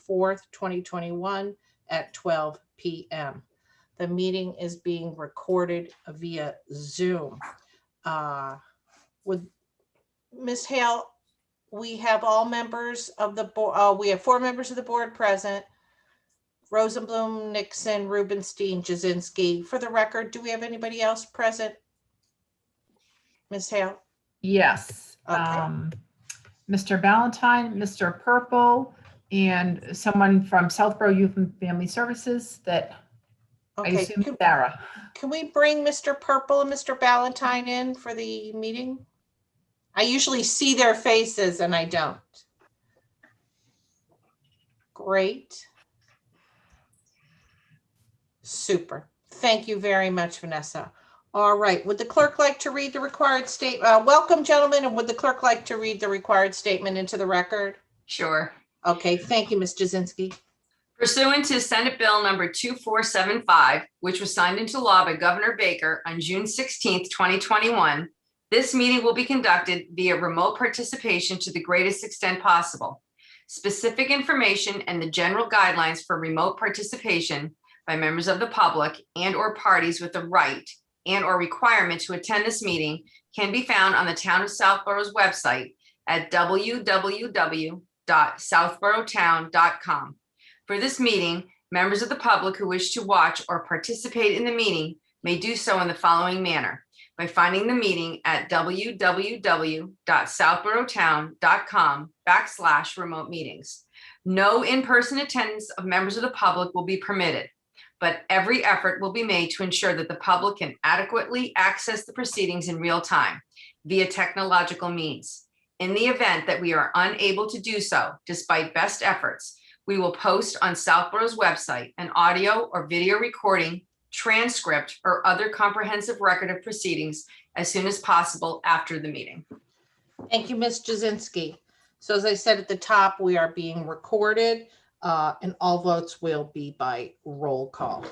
4th, 2021 at 12 p.m. The meeting is being recorded via Zoom. With Ms. Hale, we have all members of the board. We have 4 members of the board present. Rosenblum, Nixon, Rubenstein, Jasinski. For the record, do we have anybody else present? Ms. Hale? Yes. Okay. Mr. Valentine, Mr. Purple, and someone from Southborough Youth and Family Services that I Okay. assume Sarah. Can we bring Mr. Purple and Mr. Valentine in for the meeting? I usually see their faces and I don't. Great. Super. Thank you very much, Vanessa. All right. Would the clerk like to read the required statement? Welcome, gentlemen. And would the clerk like to read the required statement into the record? Sure. Okay. Thank you, Ms. Jasinski. Pursuant to Senate Bill number 2475, which was signed into law by Governor Baker on June 16th, 2021, this meeting will be conducted via remote participation to the greatest extent possible. Specific information and the general guidelines for remote participation by members of the public and or parties with the right and or requirement to attend this meeting can be found on the Town of Southborough's website at www.southboroughtown.com. For this meeting, members of the public who wish to watch or participate in the meeting may do so in the following manner: by finding the meeting at www.southboroughtown.com/remote meetings. No in-person attendance of members of the public will be permitted, but every effort will be made to ensure that the public can adequately access the proceedings in real time via technological means. In the event that we are unable to do so, despite best efforts, we will post on Southborough's website an audio or video recording, transcript, or other comprehensive record of proceedings as soon as possible after the meeting. Thank you, Ms. Jasinski. So as I said at the top, we are being recorded and all votes will be by roll call.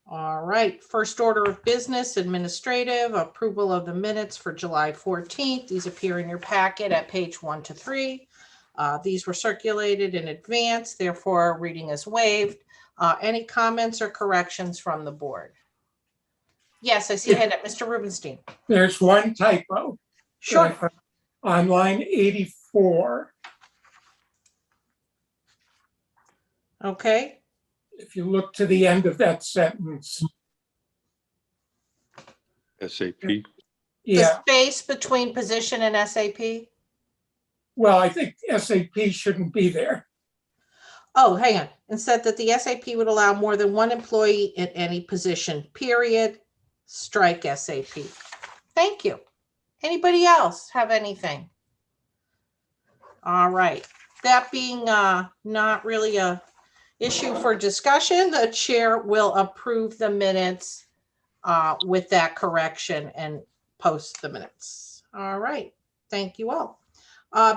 All right, first order of business, administrative approval of the minutes for July 14th. These appear in your packet at page 1 to 3. These were circulated in advance, therefore reading is waived. Any comments or corrections from the board? Yes, I see a hand up, Mr. Rubenstein. There's one typo. Sure. On line 84. Okay. If you look to the end of that sentence. SAP. Yeah, The space between position and SAP. well, I think SAP shouldn't be there. Oh, hang on. And said that the SAP would allow more than one employee at any position, period. Strike SAP. Thank you. Anybody else have anything? All right. That being not really a issue for discussion, the chair will approve the minutes with that correction and post the minutes. All right. Thank you all.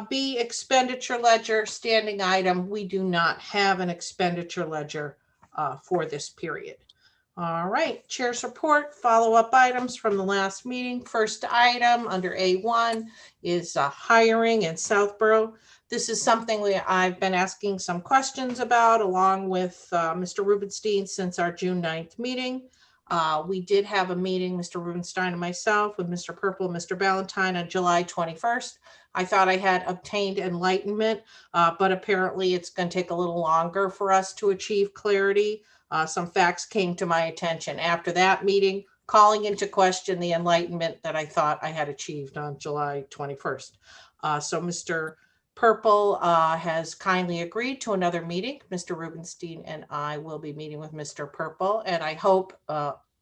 B, expenditure ledger, standing item. We do not have an expenditure ledger for this period. All right, chair's report, follow-up items from the last meeting. First item under A1 is hiring in Southborough. This is something I've been asking some questions about along with Mr. Rubenstein since our June 9th meeting. We did have a meeting, Mr. Rubenstein and myself, with Mr. Purple and Mr. Valentine on July 21st. I thought I had obtained enlightenment, but apparently it's going to take a little longer for us to achieve clarity. Some facts came to my attention after that meeting, calling into question the enlightenment that I thought I had achieved on July 21st. So Mr. Purple has kindly agreed to another meeting. Mr. Rubenstein and I will be meeting with Mr. Purple, and I hope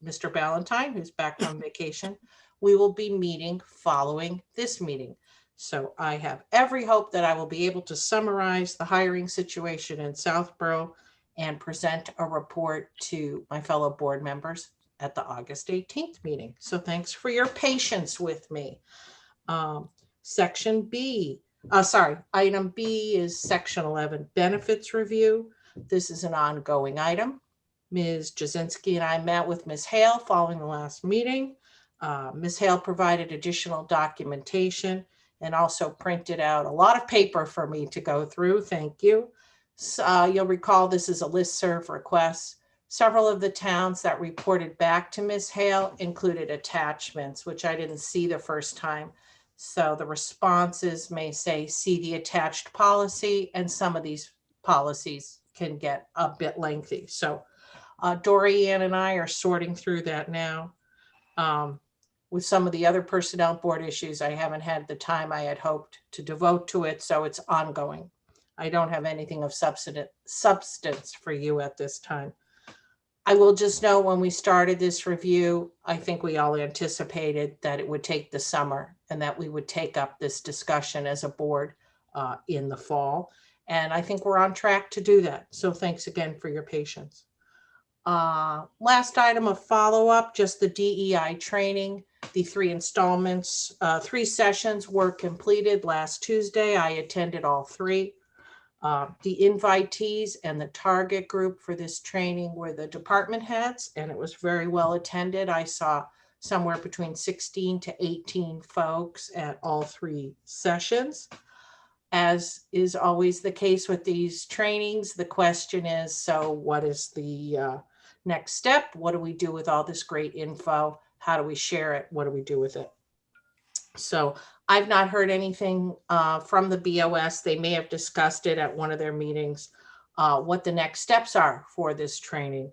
Mr. Valentine, who's back from vacation, we will be meeting following this meeting. So I have every hope that I will be able to summarize the hiring situation in Southborough and present a report to my fellow board members at the August 18th meeting. So thanks for your patience with me. Section B, item B is section 11, benefits review. This is an ongoing item. Ms. Jasinski and I met with Ms. Hale following the last meeting. Ms. Hale provided additional documentation and also printed out a lot of paper for me to go through. Thank you. You'll recall this is a listserv request. Several of the towns that reported back to Ms. Hale included attachments, which I didn't see the first time. So the responses may say, see the attached policy, and some of these policies can get a bit lengthy. So Dorianne and I are sorting through that now. With some of the other personnel board issues, I haven't had the time I had hoped to devote to it, so it's ongoing. I don't have anything of substance for you at this time. I will just know when we started this review, I think we all anticipated that it would take the summer and that we would take up this discussion as a board in the fall. And I think we're on track to do that. So thanks again for your patience. Last item of follow-up, just the DEI training. The 3 installments, 3 sessions were completed last Tuesday. I attended all 3. The invitees and the target group for this training were the department heads, and it was very well attended. I saw somewhere between 16 to 18 folks at all 3 sessions. As is always the case with these trainings, the question is, so what is the next step? What do we do with all this great info? How do we share it? What do we do with it? So I've not heard anything from the BOS. They may have discussed it at one of their meetings, what the next steps are for this training.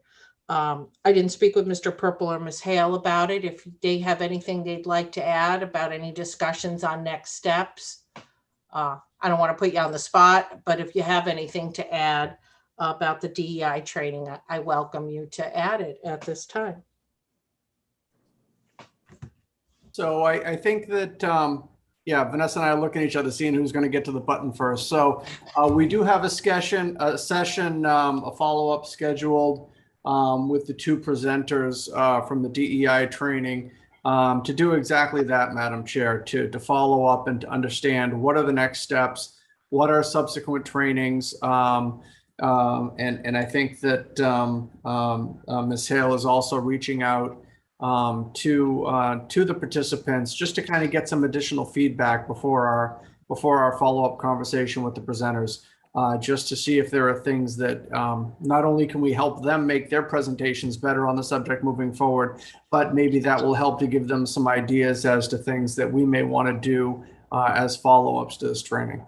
I didn't speak with Mr. Purple or Ms. Hale about it. If they have anything they'd like to add about any discussions on next steps, I don't want to put you on the spot, but if you have anything to add about the DEI training, I welcome you to add it at this time. So I think that, yeah, Vanessa and I are looking at each other, seeing who's going to get to the button first. So we do have a session, a follow-up scheduled with the 2 presenters from the DEI training to do exactly that, Madam Chair, to follow up and to understand what are the next steps, what are subsequent trainings. And I think that Ms. Hale is also reaching out to the participants just to kind of get some additional feedback before our follow-up conversation with the presenters, just to see if there are things that not only can we help them make their presentations better on the subject moving forward, but maybe that will help to give them some ideas as to things that we may want to do as follow-ups to this training.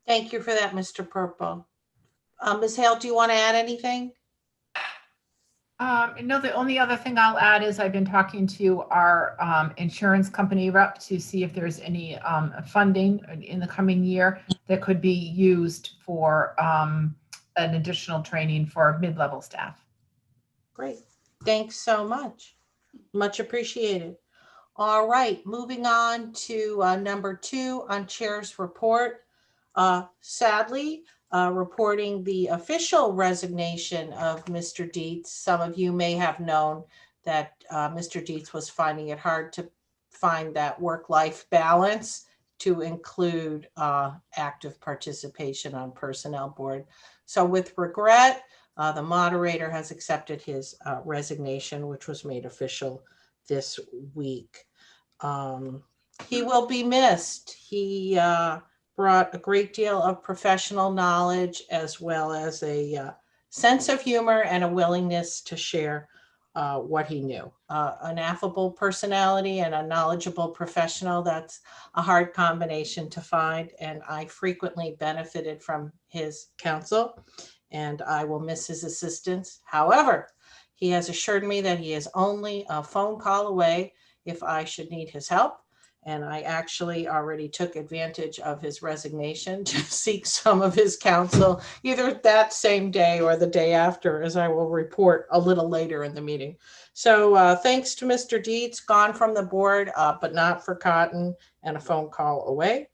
Thank you for that, Mr. Purple. Ms. Hale, do you want to add anything? No, the only other thing I'll add is I've been talking to our insurance company rep to see if there's any funding in the coming year that could be used for an additional training for mid-level staff. Great. Thanks so much. Much appreciated. All right, moving on to number 2 on Chair's report. Sadly, reporting the official resignation of Mr. Dietz. Some of you may have known that Mr. Dietz was finding it hard to find that work-life balance to include active participation on Personnel Board. So with regret, the moderator has accepted his resignation, which was made official this week. He will be missed. He brought a great deal of professional knowledge as well as a sense of humor and a willingness to share what he knew. An affable personality and a knowledgeable professional, that's a hard combination to find, and I frequently benefited from his counsel, and I will miss his assistance. However, he has assured me that he is only a phone call away if I should need his help. And I actually already took advantage of his resignation to seek some of his counsel, either that same day or the day after, as I will report a little later in the meeting. So thanks to Mr. Dietz, gone from the board, but not forgotten, and a phone call away.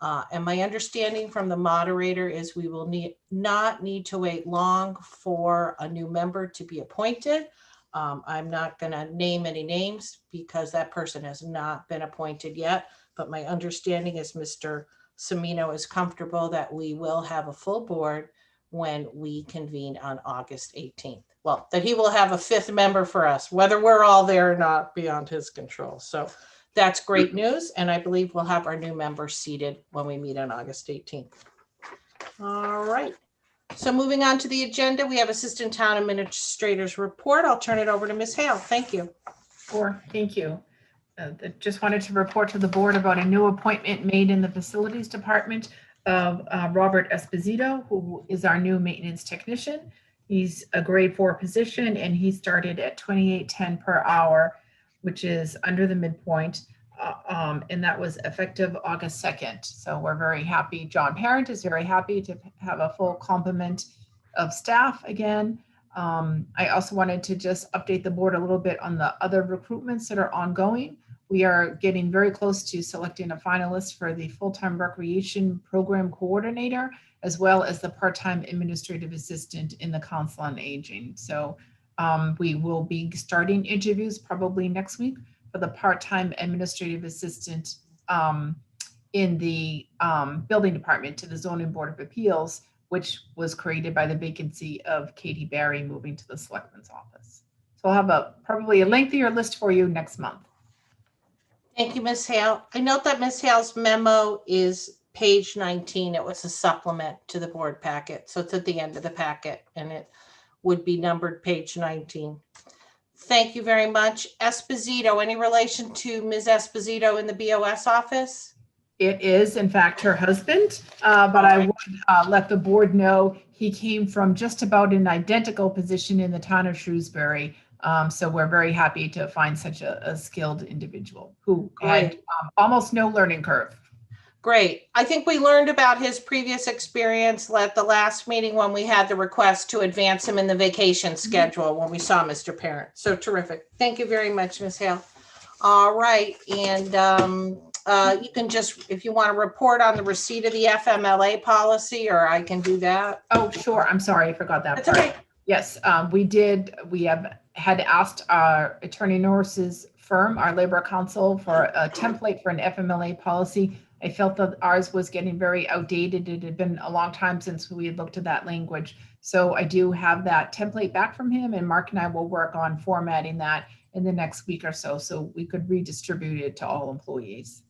And my understanding from the moderator is we will not need to wait long for a new member to be appointed. I'm not going to name any names because that person has not been appointed yet, but my understanding is Mr. Semino is comfortable that we will have a full board when we convene on August 18th. Well, that he will have a 5th member for us, whether we're all there or not, beyond his control. So that's great news, and I believe we'll have our new member seated when we meet on August 18th. All right. So moving on to the agenda, we have Assistant Town Administrator's Report. I'll turn it over to Ms. Hale. Thank you. Sure, thank you. Just wanted to report to the board about a new appointment made in the Facilities Department of Robert Esposito, who is our new maintenance technician. He's a grade 4 position and he started at $28.10 per hour, which is under the midpoint. And that was effective August 2nd. So we're very happy. John Parent is very happy to have a full complement of staff again. I also wanted to just update the board a little bit on the other recruitments that are ongoing. We are getting very close to selecting a finalist for the full-time recreation program coordinator, as well as the part-time administrative assistant in the Council on Aging. So we will be starting interviews probably next week for the part-time administrative assistant in the building department to the Zoning Board of Appeals, which was created by the vacancy of Katie Barry moving to the Selectman's office. So I'll have probably a lengthier list for you next month. Thank you, Ms. Hale. I note that Ms. Hale's memo is page 19. It was a supplement to the board packet. So it's at the end of the packet and it would be numbered page 19. Thank you very much. Esposito, any relation to Ms. Esposito in the BOS office? It is, in fact, her husband, but I would let the board know he came from just about an identical position in the town of Shrewsbury. So we're very happy to find such a skilled individual who had almost no learning curve. Great. I think we learned about his previous experience at the last meeting when we had the request to advance him in the vacation schedule when we saw Mr. Parent. So terrific. Thank you very much, Ms. Hale. All right. And you can just, if you want to report on the receipt of the FMLA policy, or I can do that. Oh, sure. I'm sorry. I forgot that That's part. okay. Yes, we have had asked our attorney Norris's firm, our labor counsel, for a template for an FMLA policy. I felt that ours was getting very outdated. It had been a long time since we had looked at that language. So I do have that template back from him, and Mark and I will work on formatting that in the next week or so, so we could redistribute it to all employees.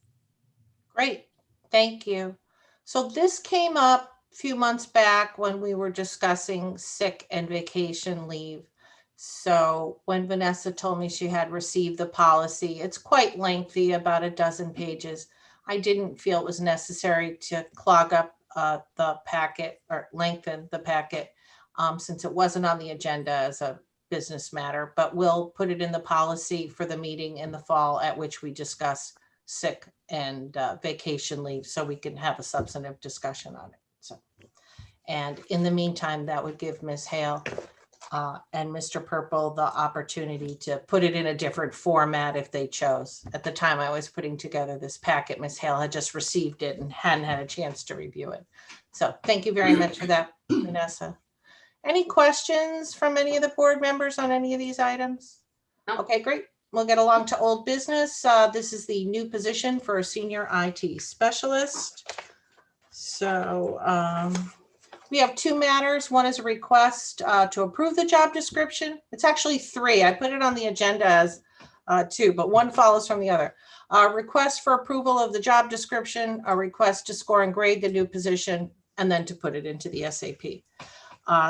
Great. Thank you. So this came up a few months back when we were discussing sick and vacation leave. So when Vanessa told me she had received the policy, it's quite lengthy, about a dozen pages. I didn't feel it was necessary to clog up the packet or lengthen the packet since it wasn't on the agenda as a business matter, but we'll put it in the policy for the meeting in the fall at which we discuss sick and vacation leave, so we can have a substantive discussion on it. So, and in the meantime, that would give Ms. Hale and Mr. Purple the opportunity to put it in a different format if they chose. At the time I was putting together this packet, Ms. Hale had just received it and hadn't had a chance to review it. So thank you very much for that, Vanessa. Any questions from any of the board members on any of these items? No. Okay, great. We'll get along to old business. This is the new position for a senior IT specialist. So we have two matters. One is a request to approve the job description. It's actually three. I put it on the agenda as two, but one follows from the other. Request for approval of the job description, a request to score and grade the new position, and then to put it into the SAP.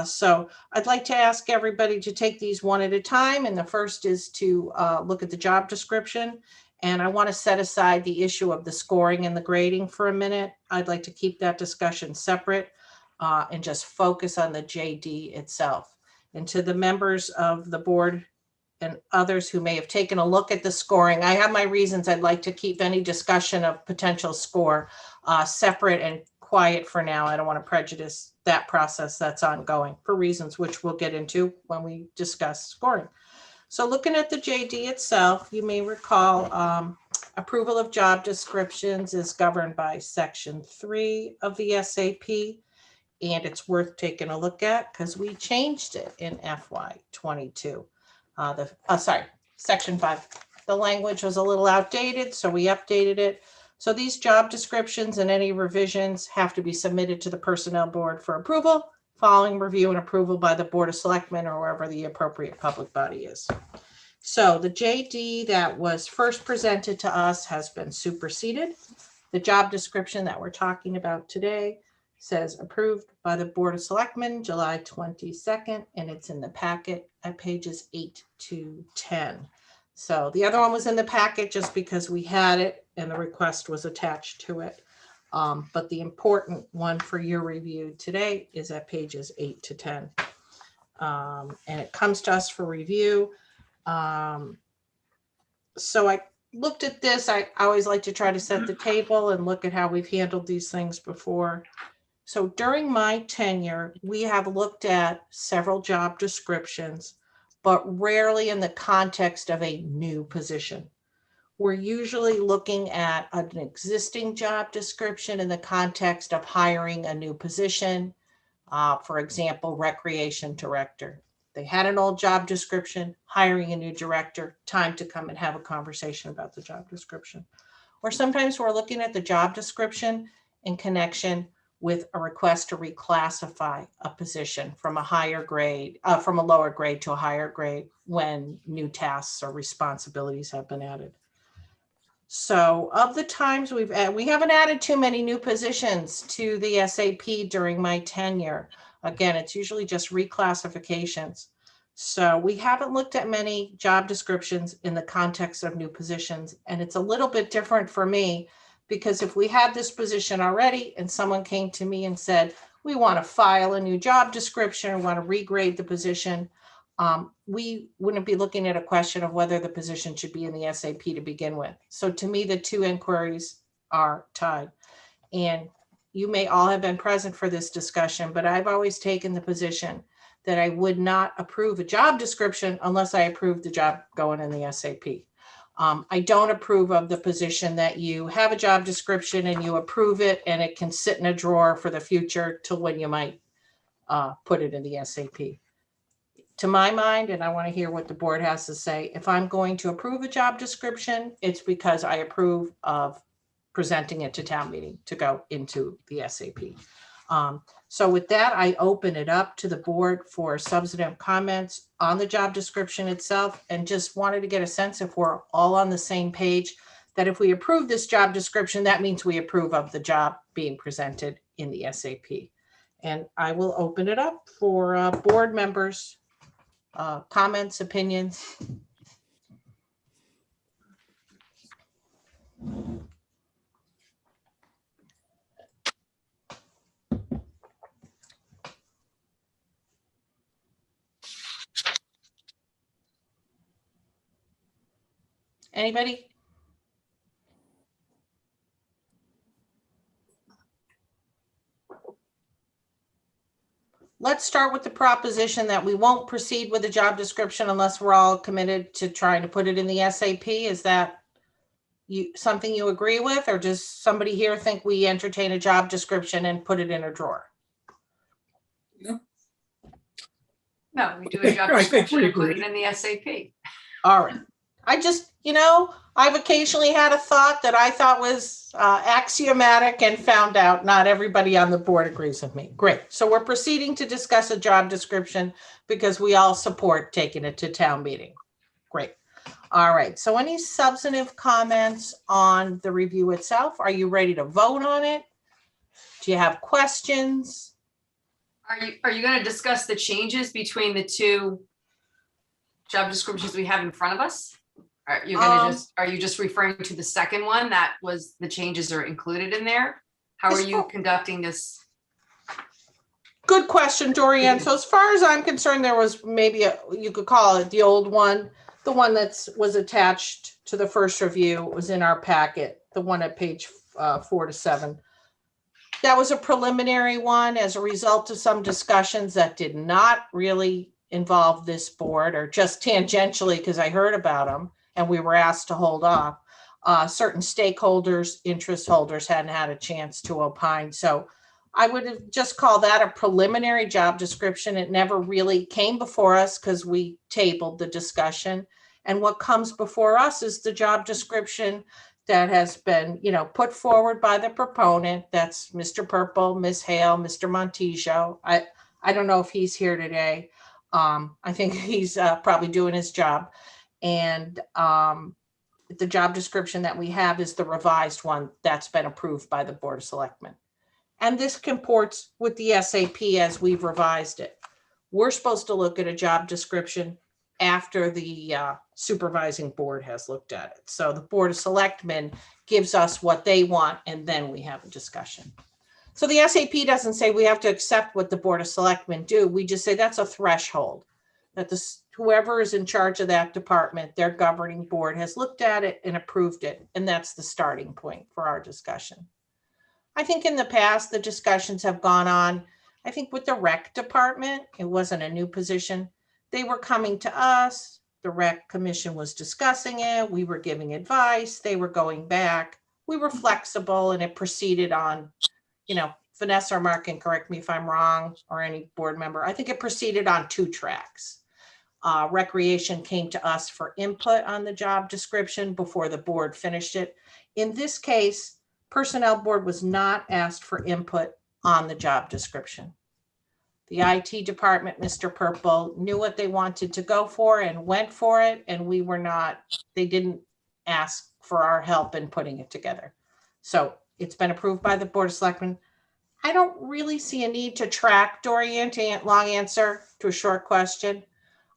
So I'd like to ask everybody to take these one at a time. And the first is to look at the job description. And I want to set aside the issue of the scoring and the grading for a minute. I'd like to keep that discussion separate and just focus on the JD itself. And to the members of the board and others who may have taken a look at the scoring, I have my reasons. I'd like to keep any discussion of potential score separate and quiet for now. I don't want to prejudice that process that's ongoing for reasons which we'll get into when we discuss scoring. So looking at the JD itself, you may recall approval of job descriptions is governed by Section 3 of the SAP, and it's worth taking a look at because we changed it in FY22. Section 5. The language was a little outdated, so we updated it. So these job descriptions and any revisions have to be submitted to the Personnel Board for approval, following review and approval by the Board of Selectmen or wherever the appropriate public body is. So the JD that was first presented to us has been superseded. The job description that we're talking about today Says approved by the Board of Selectmen, July 22nd, and it's in the packet at pages 8 to 10. So the other one was in the packet just because we had it and the request was attached to it. But the important one for your review today is at pages 8 to 10. And it comes to us for review. So I looked at this. I always like to try to set the table and look at how we've handled these things before. So during my tenure, we have looked at several job descriptions, but rarely in the context of a new position. We're usually looking at an existing job description in the context of hiring a new position. For example, recreation director. They had an old job description, hiring a new director, time to come and have a conversation about the job description. Or sometimes we're looking at the job description in connection with a request to reclassify a position from a higher grade, from a lower grade to a higher grade when new tasks or responsibilities have been added. So of the times we haven't added too many new positions to the SAP during my tenure. Again, it's usually just reclassifications. So we haven't looked at many job descriptions in the context of new positions. And it's a little bit different for me because if we had this position already and someone came to me and said, we want to file a new job description or want to regrade the position, we wouldn't be looking at a question of whether the position should be in the SAP to begin with. So to me, the two inquiries are tied. And you may all have been present for this discussion, but I've always taken the position that I would not approve a job description unless I approve the job going in the SAP. I don't approve of the position that you have a job description and you approve it and it can sit in a drawer for the future till when you might put it in the SAP. To my mind, and I want to hear what the board has to say, if I'm going to approve a job description, it's because I approve of presenting it to town meeting to go into the SAP. So with that, I open it up to the board for substantive comments on the job description itself, and just wanted to get a sense if we're all on the same page, that if we approve this job description, that means we approve of the job being presented in the SAP. And I will open it up for board members, comments, opinions. Anybody? Let's start with the proposition that we won't proceed with the job description unless we're all committed to trying to put it in the SAP. Is that something you agree with, or does somebody here think we entertain a job description and put it in a drawer? No, we do a job I think description we and put it agree. in the SAP. All right. I just, I've occasionally had a thought that I thought was axiomatic and found out not everybody on the board agrees with me. Great. So we're proceeding to discuss a job description because we all support taking it to town meeting. Great. All right. So any substantive comments on the review itself? Are you ready to vote on it? Do you have questions? Are you going to discuss the changes between the two job descriptions we have in front of us? Are you just referring to the second one that was the changes are included in there? How are you conducting this? Good question, Dorianne. So as far as I'm concerned, there was maybe you could call it the old one. The one that was attached to the first review was in our packet, the one at page 4 to 7. That was a preliminary one as a result of some discussions that did not really involve this board, or just tangentially because I heard about them and we were asked to hold off. Certain stakeholders, interest holders hadn't had a chance to opine. So I would have just called that a preliminary job description. It never really came before us because we tabled the discussion. And what comes before us is the job description that has been, put forward by the proponent. That's Mr. Purple, Ms. Hale, Mr. Montijo. I don't know if he's here today. I think he's probably doing his job. And the job description that we have is the revised one that's been approved by the Board of Selectmen. And this comports with the SAP as we've revised it. We're supposed to look at a job description after the supervising board has looked at it. So the Board of Selectmen gives us what they want, and then we have a discussion. So the SAP doesn't say we have to accept what the Board of Selectmen do. We just say that's a threshold, that whoever is in charge of that department, their governing board has looked at it and approved it. And that's the starting point for our discussion. I think in the past, the discussions have gone on. I think with the rec department, it wasn't a new position. They were coming to us. The rec commission was discussing it. We were giving advice. They were going back. We were flexible, and it proceeded on, Vanessa or Mark can correct me if I'm wrong, or any board member. I think it proceeded on 2 tracks. Recreation came to us for input on the job description before the board finished it. In this case, Personnel Board was not asked for input on the job description. The IT department, Mr. Purple, knew what they wanted to go for and went for it, and they didn't ask for our help in putting it together. So it's been approved by the Board of Selectmen. I don't really see a need to track, Dorian, to long answer to a short question.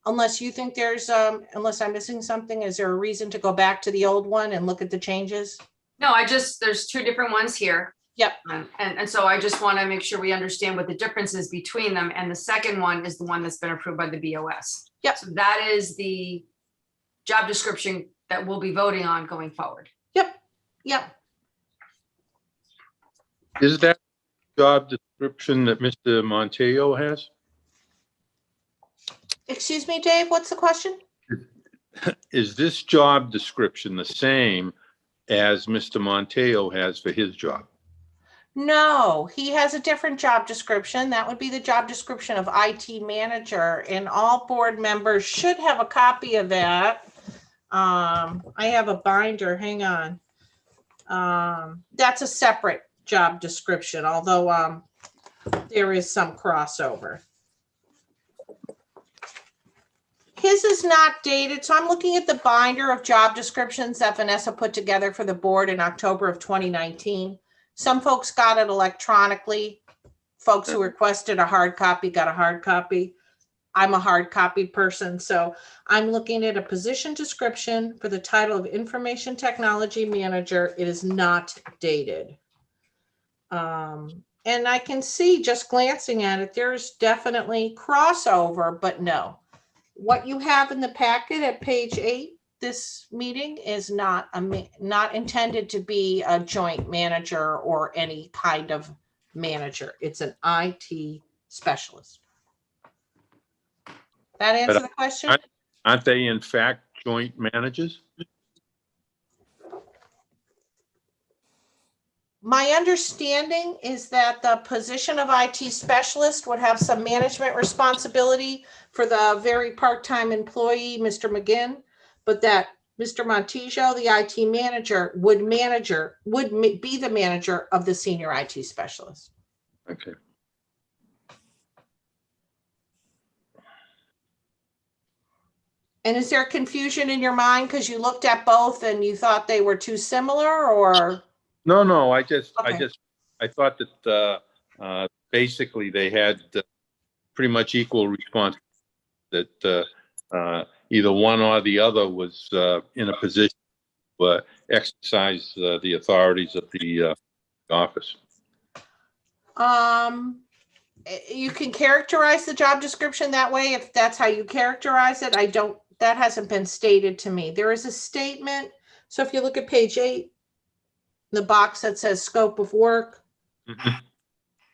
Unless you think unless I'm missing something, is there a reason to go back to the old one and look at the changes? No, there's 2 different ones here. Yep. And so I just want to make sure we understand what the difference is between them. And the second one is the one that's been approved by the BOS. Yep. So that is the job description that we'll be voting on going forward. Yep. Is that job description that Mr. Montejo has? Excuse me, Dave, what's the question? Is this job description the same as Mr. Montejo has for his job? No, he has a different job description. That would be the job description of IT manager, and all board members should have a copy of that. I have a binder, hang on. That's a separate job description, although there is some crossover. His is not dated, so I'm looking at the binder of job descriptions that Vanessa put together for the board in October of 2019. Some folks got it electronically. Folks who requested a hard copy got a hard copy. I'm a hard copy person, so I'm looking at a position description for the title of Information Technology Manager. It is not dated. And I can see, just glancing at it, there's definitely crossover, but no. What you have in the packet at page 8, this meeting is not intended to be a joint manager or any kind of manager. It's an IT specialist. That answer the question? Aren't they in fact joint managers? My understanding is that the position of IT specialist would have some management responsibility for the very part-time employee, Mr. McGinn, but that Mr. Montijo, the IT manager, would be the manager of the senior IT specialist. Okay. And is there confusion in your mind because you looked at both and you thought they were too similar, or? No, I Okay. thought that basically they had pretty much equal response, that either one or the other was in a position to exercise the authorities of the office. You can characterize the job description that way if that's how you characterize it. That hasn't been stated to me. There is a statement. So if you look at page 8, the box that says scope of work,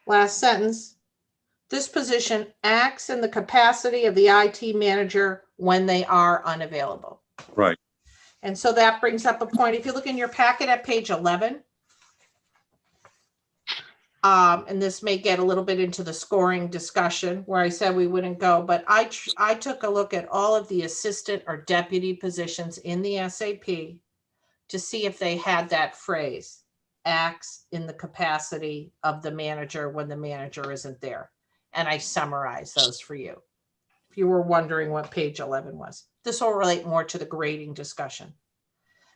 last sentence, this position acts in the capacity of the IT manager when they are unavailable. Right. And so that brings up a point. If you look in your packet at page 11, and this may get a little bit into the scoring discussion where I said we wouldn't go, but I took a look at all of the assistant or deputy positions in the SAP to see if they had that phrase, acts in the capacity of the manager when the manager isn't there. And I summarized those for you, if you were wondering what page 11 was. This will relate more to the grading discussion.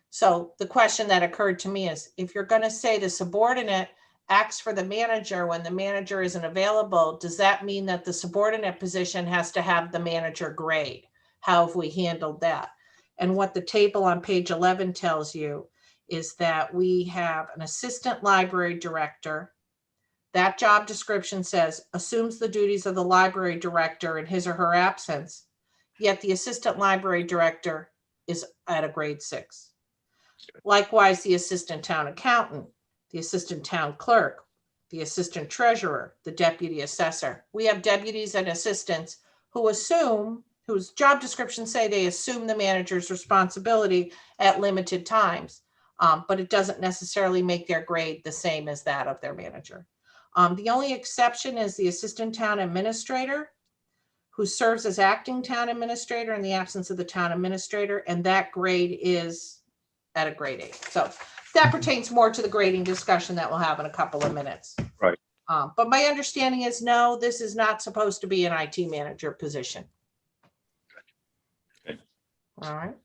So the question that occurred to me is, if you're going to say the subordinate acts for the manager when the manager isn't available, does that mean that the subordinate position has to have the manager grade? How have we handled that? And what the table on page 11 tells you is that we have an assistant library director. That job description says assumes the duties of the library director in his or her absence, yet the assistant library director is at a grade 6. Likewise, the assistant town accountant, the assistant town clerk, the assistant treasurer, the deputy assessor. We have deputies and assistants who assume, whose job descriptions say they assume the manager's responsibility at limited times, but it doesn't necessarily make their grade the same as that of their manager. The only exception is the assistant town administrator, who serves as acting town administrator in the absence of the town administrator, and that grade is at a grade 8. So that pertains more to the grading discussion that we'll have in a couple of minutes. Right. But my understanding is no, this is not supposed to be an IT manager position. Okay. All right.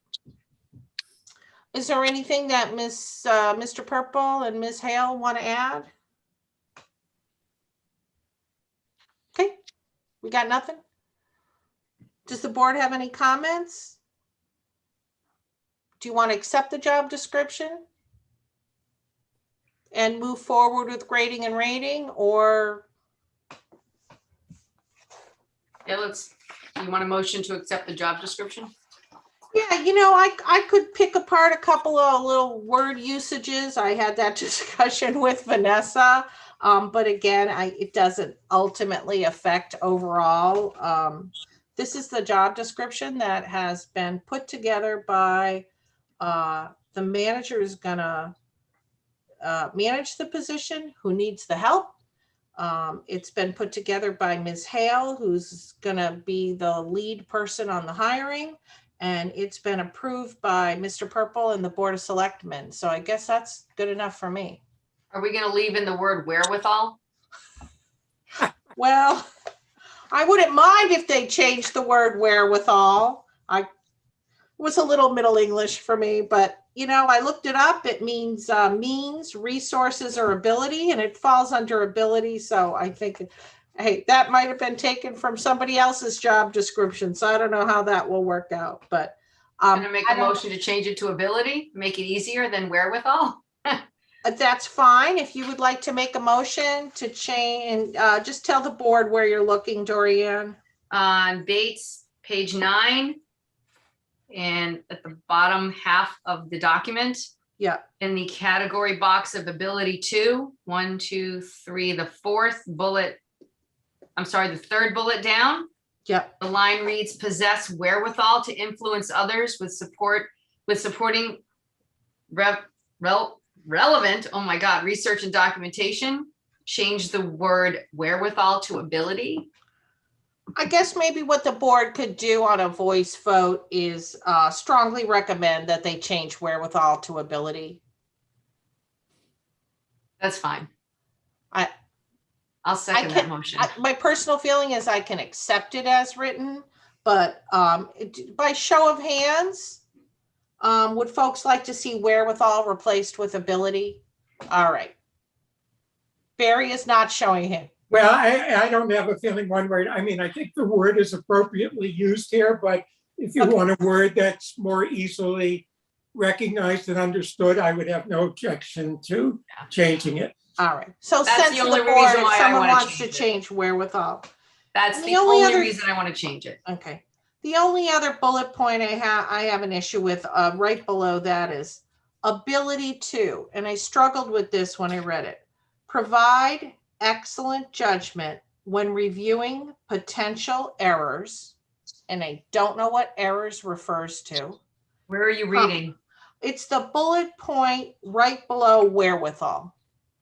Is there anything that Mr. Purple and Ms. Hale want to add? Okay, we got nothing. Does the board have any comments? Do you want to accept the job description and move forward with grading and rating, or? Yeah, you want a motion to accept the job description? Yeah, you know, I could pick apart a couple of little word usages. I had that discussion with Vanessa, but again, it doesn't ultimately affect overall. This is the job description that has been put together by the manager is gonna manage the position, who needs the help. It's been put together by Ms. Hale, who's gonna be the lead person on the hiring. And it's been approved by Mr. Purple and the Board of Selectmen. So I guess that's good enough for me. Are we going to leave in the word wherewithal? Well, I wouldn't mind if they changed the word wherewithal. It was a little Middle English for me, but you know, I looked it up. It means means, resources, or ability, and it falls under ability. So I think, hey, that might have been taken from somebody else's job description. So I don't know how that will work out, but Going to make a motion to change it to ability, make it easier than wherewithal? That's fine. If you would like to make a motion to change, just tell the board where you're looking, Dorianne. On Bates, page 9, and at the bottom half of the document, Yeah, in the category box of ability 2, 1, 2, 3, the third bullet down, yeah. the line reads, possess wherewithal to influence others with supporting relevant, oh my God, research and documentation. Change the word wherewithal to ability. I guess maybe what the board could do on a voice vote is strongly recommend that they change wherewithal to ability. That's fine. I- I'll second that motion. My personal feeling is I can accept it as written, but by show of hands, would folks like to see wherewithal replaced with ability? All right. Barry is not showing him. Well, I don't have a feeling one word. I mean, I think the word is appropriately used here, but if you Okay. want a word that's more easily recognized and understood, I would have no objection to changing it. All right. So That's sense the of the only board, reason if why I someone wanna wants to change it. change wherewithal. That's The the only only other- reason I want to change it. Okay. The only other bullet point I have an issue with right below that is ability to, and I struggled with this when I read it. Provide excellent judgment when reviewing potential errors. And I don't know what errors refers to. Where are you reading? It's the bullet point right below wherewithal.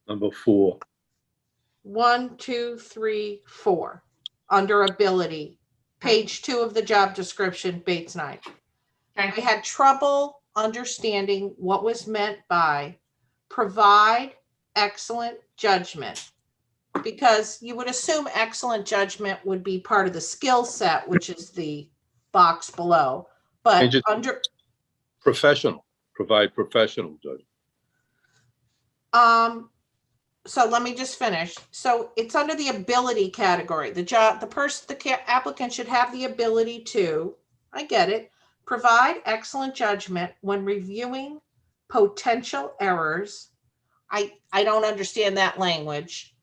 Number 4. 1, 2, 3, 4. Under ability, page 2 of the job description, Bates 9. I Okay. had trouble understanding what was meant by provide excellent judgment, because you would assume excellent judgment would be part of the skill set, which is the box below. But Change it. under Professional, provide professional judgment. so let me just finish. So it's under the ability category. The applicant should have the ability to, I get it, provide excellent judgment when reviewing potential errors. I don't understand that language.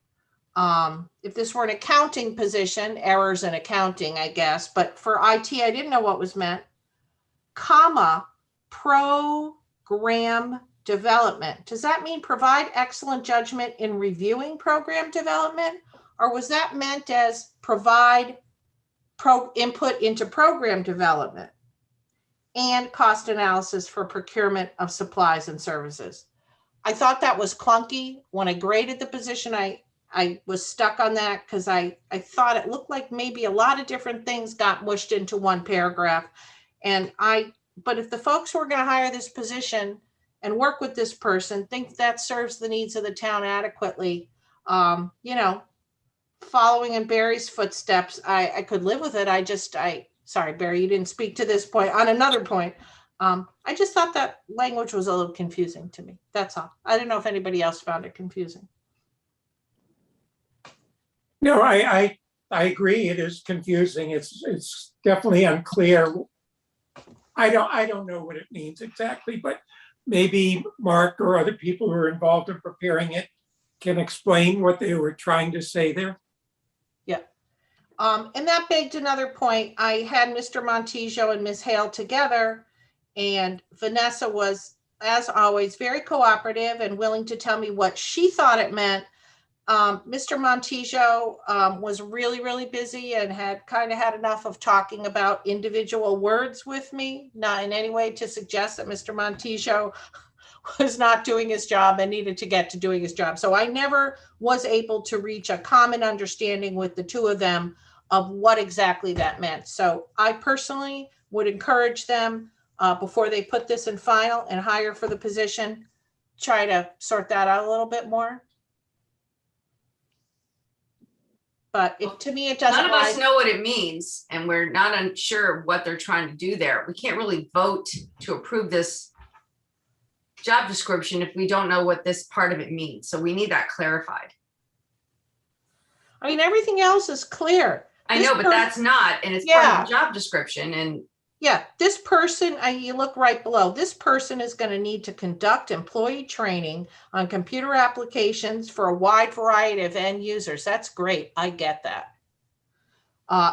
If this were an accounting position, errors in accounting, I guess, but for IT, I didn't know what was meant, comma, program development. Does that mean provide excellent judgment in reviewing program development? Or was that meant as provide input into program development and cost analysis for procurement of supplies and services? I thought that was clunky. When I graded the position, I was stuck on that because I thought it looked like maybe a lot of different things got mushed into one paragraph. But if the folks who are going to hire this position and work with this person think that serves the needs of the town adequately, following in Barry's footsteps, I could live with it. Sorry, Barry, you didn't speak to this point. On another point, I just thought that language was a little confusing to me. That's all. I don't know if anybody else found it confusing. No, I agree. It is confusing. It's definitely unclear. I don't know what it means exactly, but maybe Mark or other people who are involved in preparing it can explain what they were trying to say there. Yeah. And that begged another point. I had Mr. Montijo and Ms. Hale together, and Vanessa was, as always, very cooperative and willing to tell me what she thought it meant. Mr. Montijo was really, really busy and had kind of had enough of talking about individual words with me, not in any way to suggest that Mr. Montijo was not doing his job and needed to get to doing his job. So I never was able to reach a common understanding with the two of them of what exactly that meant. So I personally would encourage them before they put this in final and hire for the position, try to sort that out a little bit more. But to me, it doesn't. None of us know what it means, and we're not unsure what they're trying to do there. We can't really vote to approve this job description if we don't know what this part of it means. So we need that clarified. I mean, everything else is clear. I know, but that's not, and it's part of the job description. And yeah, this person, you look right below, this person is going to need to conduct employee training on computer applications for a wide variety of end users. That's great. I get that.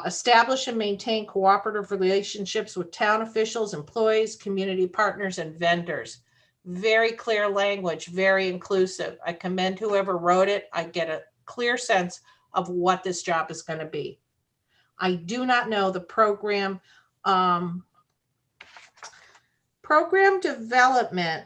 Establish and maintain cooperative relationships with town officials, employees, community partners, and vendors. Very clear language, very inclusive. I commend whoever wrote it. I get a clear sense of what this job is going to be. I do not know the program development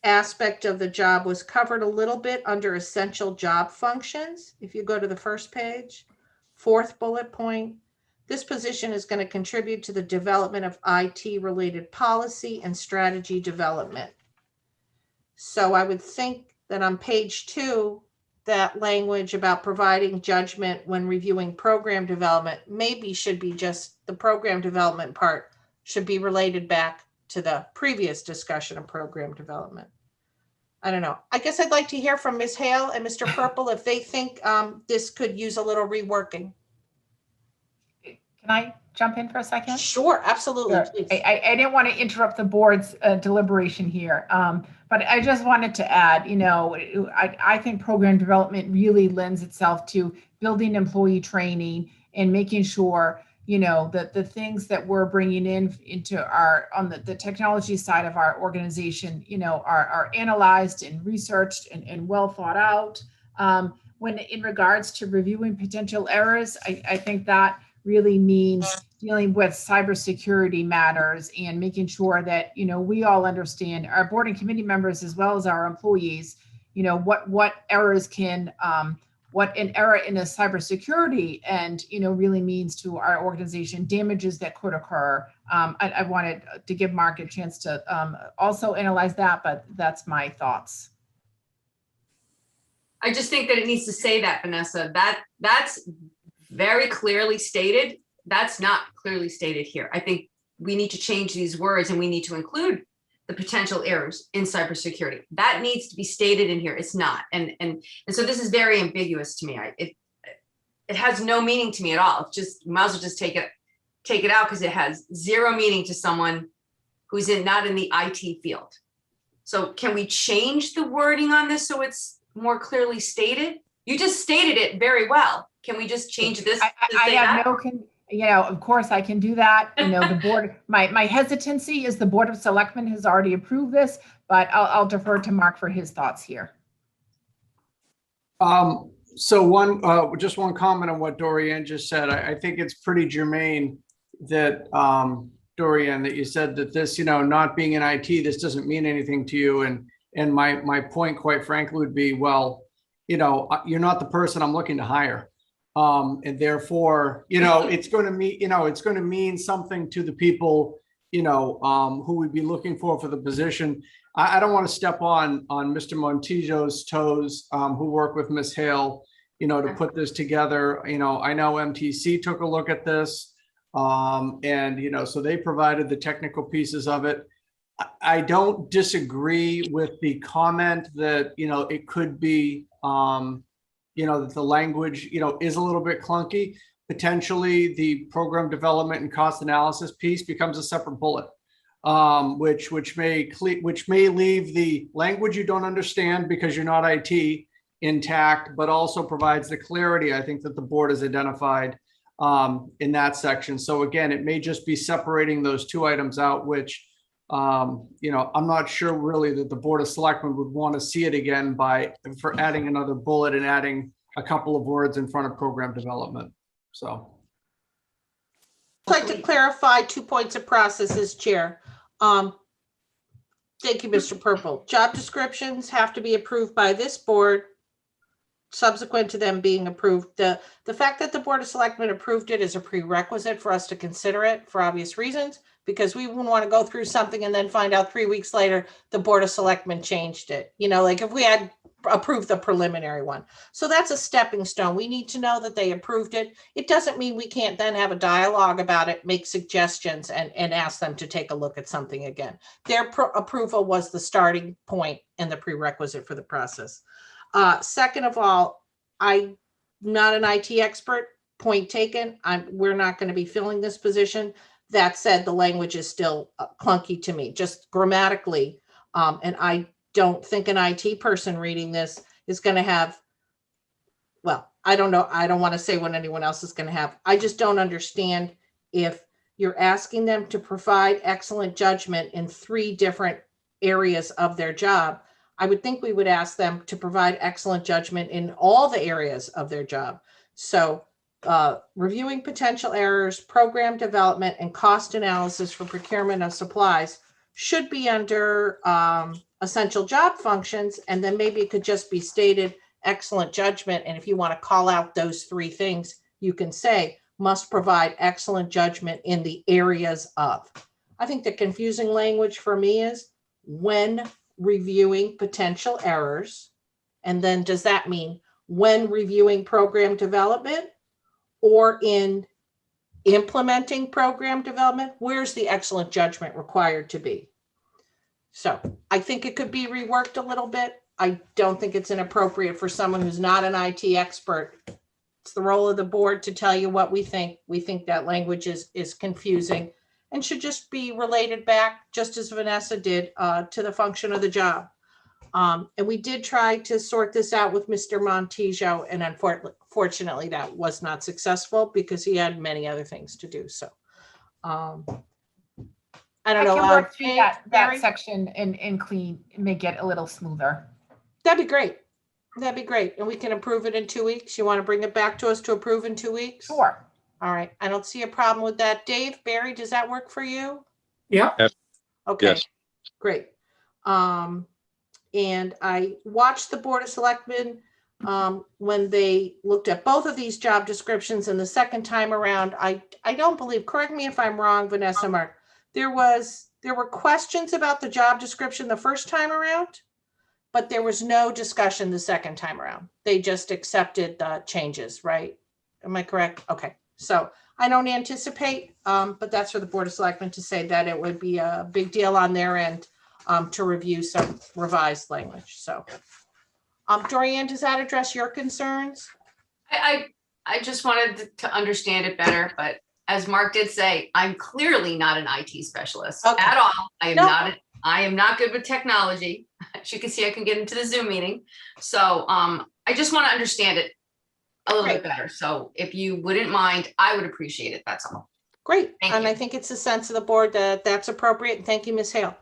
aspect of the job was covered a little bit under essential job functions. If you go to the first page, fourth bullet point, this position is going to contribute to the development of IT related policy and strategy development. So I would think that on page 2, that language about providing judgment when reviewing program development maybe should be just the program development part should be related back to the previous discussion of program development. I don't know. I guess I'd like to hear from Ms. Hale and Mr. Purple if they think this could use a little reworking. Can I jump in for a second? Sure, absolutely. Sure. I didn't want to interrupt the board's deliberation here, but I just wanted to add, I think program development really lends itself to building employee training and making sure, that the things that we're bringing into on the technology side of our organization, are analyzed and researched and well thought out. When in regards to reviewing potential errors, I think that really means dealing with cybersecurity matters and making sure that, we all understand, our board and committee members, as well as our employees, what errors can, what an error in a cybersecurity and, really means to our organization, damages that could occur. I wanted to give Mark a chance to also analyze that, but that's my thoughts. I just think that it needs to say that, Vanessa, that's very clearly stated. That's not clearly stated here. I think we need to change these words and we need to include the potential errors in cybersecurity. That needs to be stated in here. It's not. And so this is very ambiguous to me. It has no meaning to me at all. It's just, you might as well just take it out, because it has zero meaning to someone who's not in the IT field. So can we change the wording on this so it's more clearly stated? You just stated it very well. Can we just change this? I have no, of course I can do that. The board, my hesitancy is the Board of Selectmen has already approved this, but I'll defer to Mark for his thoughts here. So just one comment on what Dorian just said. I think it's pretty germane that, Dorian, that you said that this, not being in IT, this doesn't mean anything to you. And my point, quite frankly, would be, well, you're not the person I'm looking to hire. And therefore, it's going to mean something to the people, who would be looking for the position. I don't want to step on Mr. Montijo's toes, who worked with Ms. Hale, to put this together. I know MTC took a look at this. And, so they provided the technical pieces of it. I don't disagree with the comment that, it could be, that the language, is a little bit clunky. Potentially the program development and cost analysis piece becomes a separate bullet, which may leave the language you don't understand because you're not IT intact, but also provides the clarity, I think, that the board has identified in that section. So again, it may just be separating those two items out, which, I'm not sure really that the Board of Selectmen would want to see it again for adding another bullet and adding a couple of words in front of program development. So. I'd like to clarify 2 points of processes, Chair. Thank you, Mr. Purple. Job descriptions have to be approved by this board subsequent to them being approved. The fact that the Board of Selectmen approved it is a prerequisite for us to consider it for obvious reasons, because we wouldn't want to go through something and then find out 3 weeks later the Board of Selectmen changed it. Like if we had approved the preliminary one. So that's a stepping stone. We need to know that they approved it. It doesn't mean we can't then have a dialogue about it, make suggestions, and ask them to take a look at something again. Their approval was the starting point and the prerequisite for the process. Second of all, I'm not an IT expert, point taken. We're not going to be filling this position. That said, the language is still clunky to me, just grammatically. And I don't think an IT person reading this is going to have, well, I don't know. I don't want to say what anyone else is going to have. I just don't understand if you're asking them to provide excellent judgment in 3 different areas of their job. I would think we would ask them to provide excellent judgment in all the areas of their job. So reviewing potential errors, program development, and cost analysis for procurement of supplies should be under essential job functions. And then maybe it could just be stated excellent judgment. And if you want to call out those 3 things, you can say must provide excellent judgment in the areas of. I think the confusing language for me is when reviewing potential errors. And then does that mean when reviewing program development or in implementing program development? Where's the excellent judgment required to be? So I think it could be reworked a little bit. I don't think it's inappropriate for someone who's not an IT expert. It's the role of the board to tell you what we think. We think that language is confusing and should just be related back, just as Vanessa did, to the function of the job. And we did try to sort this out with Mr. Montijo, and unfortunately that was not successful because he had many other things to do. So I don't know. I can work through that Barry? section and clean and make it a little smoother. That'd be great. That'd be great. And we can approve it in 2 weeks. You want to bring it back to us to approve in 2 weeks? Sure. All right. I don't see a problem with that. Dave, Barry, does that work for you? Yeah. Okay, Yes. great. And I watched the Board of Selectmen when they looked at both of these job descriptions, and the second time around, I don't believe, correct me if I'm wrong, Vanessa, Mark, there were questions about the job description the first time around, but there was no discussion the second time around. They just accepted the changes, right? Am I correct? Okay. So I don't anticipate, but that's for the Board of Selectmen to say that it would be a big deal on their end to review some revised language. So, Dorianne, does that address your concerns? I just wanted to understand it better, but as Mark did say, I'm clearly not an IT specialist Okay. at all. I am No. I am not good with technology. As you can see, I can get into the Zoom meeting. So I just want to understand it a little bit better. So if you wouldn't mind, I would appreciate it. That's all. Great. Thank And you. I think it's the sense of the board that that's appropriate. Thank you, Ms. Hale.